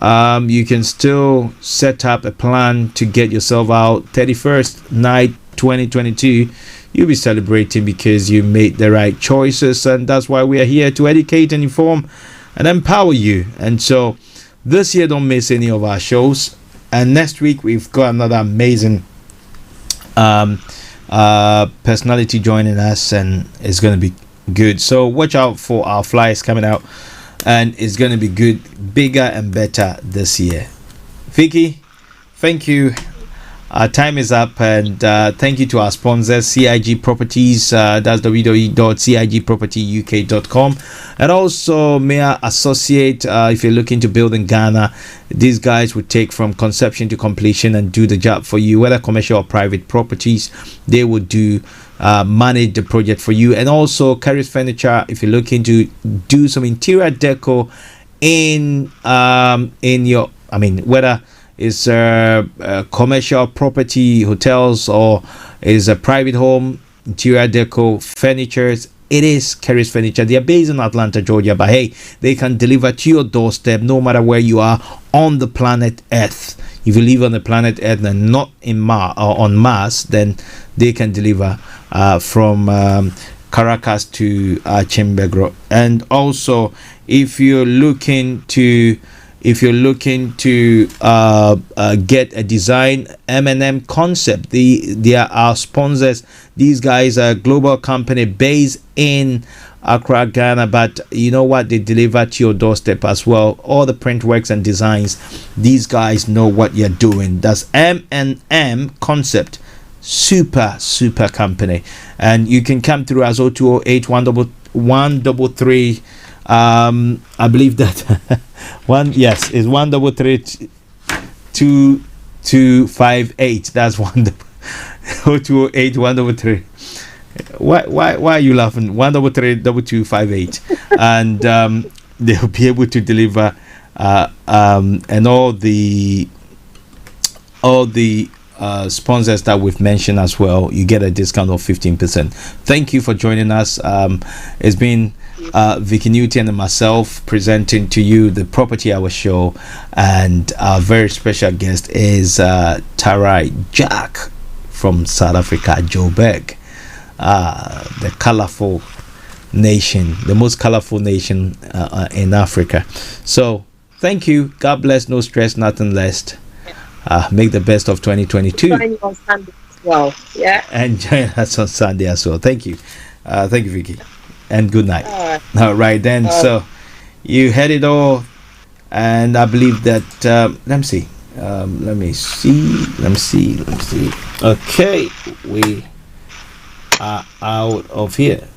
A: You can still set up a plan to get yourself out. 31st night 2022, you'll be celebrating because you made the right choices, and that's why we are here to educate and inform and empower you. And so this year, don't miss any of our shows. And next week we've got another amazing personality joining us, and it's going to be good. So watch out for our flyers coming out, and it's going to be good, bigger and better this year. Vicky, thank you. Our time is up, and thank you to our sponsors, CIG Properties. That's www.cigpropertyuk.com, and also may I associate, if you're looking to build in Ghana, these guys would take from conception to completion and do the job for you, whether commercial or private properties. They would do manage the project for you. And also Carries Furniture, if you're looking to do some interior deco in your, whether it's commercial property, hotels, or is a private home, interior deco, furnitures, it is Carries Furniture. They are based in Atlanta, Georgia, but hey, they can deliver to your doorstep no matter where you are on the planet Earth. If you live on the planet Earth and not in on Mars, then they can deliver from Caracas to Chimbegro. And also, if you're looking to get a design, M&M Concept, they are our sponsors. These guys are a global company based in Accra, Ghana, but you know what, they deliver to your doorstep as well. All the print works and designs, these guys know what you're doing. That's M&M Concept. Super company. And you can come through as 0208 133. I believe that it's 133 2258. That's 0208 133. Why are you laughing? 133 2258. And they'll be able to deliver and all the sponsors that we've mentioned as well, you get a discount of 15%. Thank you for joining us. It's been Vicky Newton and myself presenting to you the Property Hour show, and our very special guest is Taurai Jack from South Africa, Joburg, the colorful nation, the most colorful nation in Africa. So thank you. God bless. No stress, nothing less. Make the best of 2022.
D: Join you on Sunday as well. Yeah.
A: And join us on Sunday as well. Thank you. Thank you, Vicky. And good night. All right then. So you had it all, and I believe that. Let me see. Okay, we are out of here.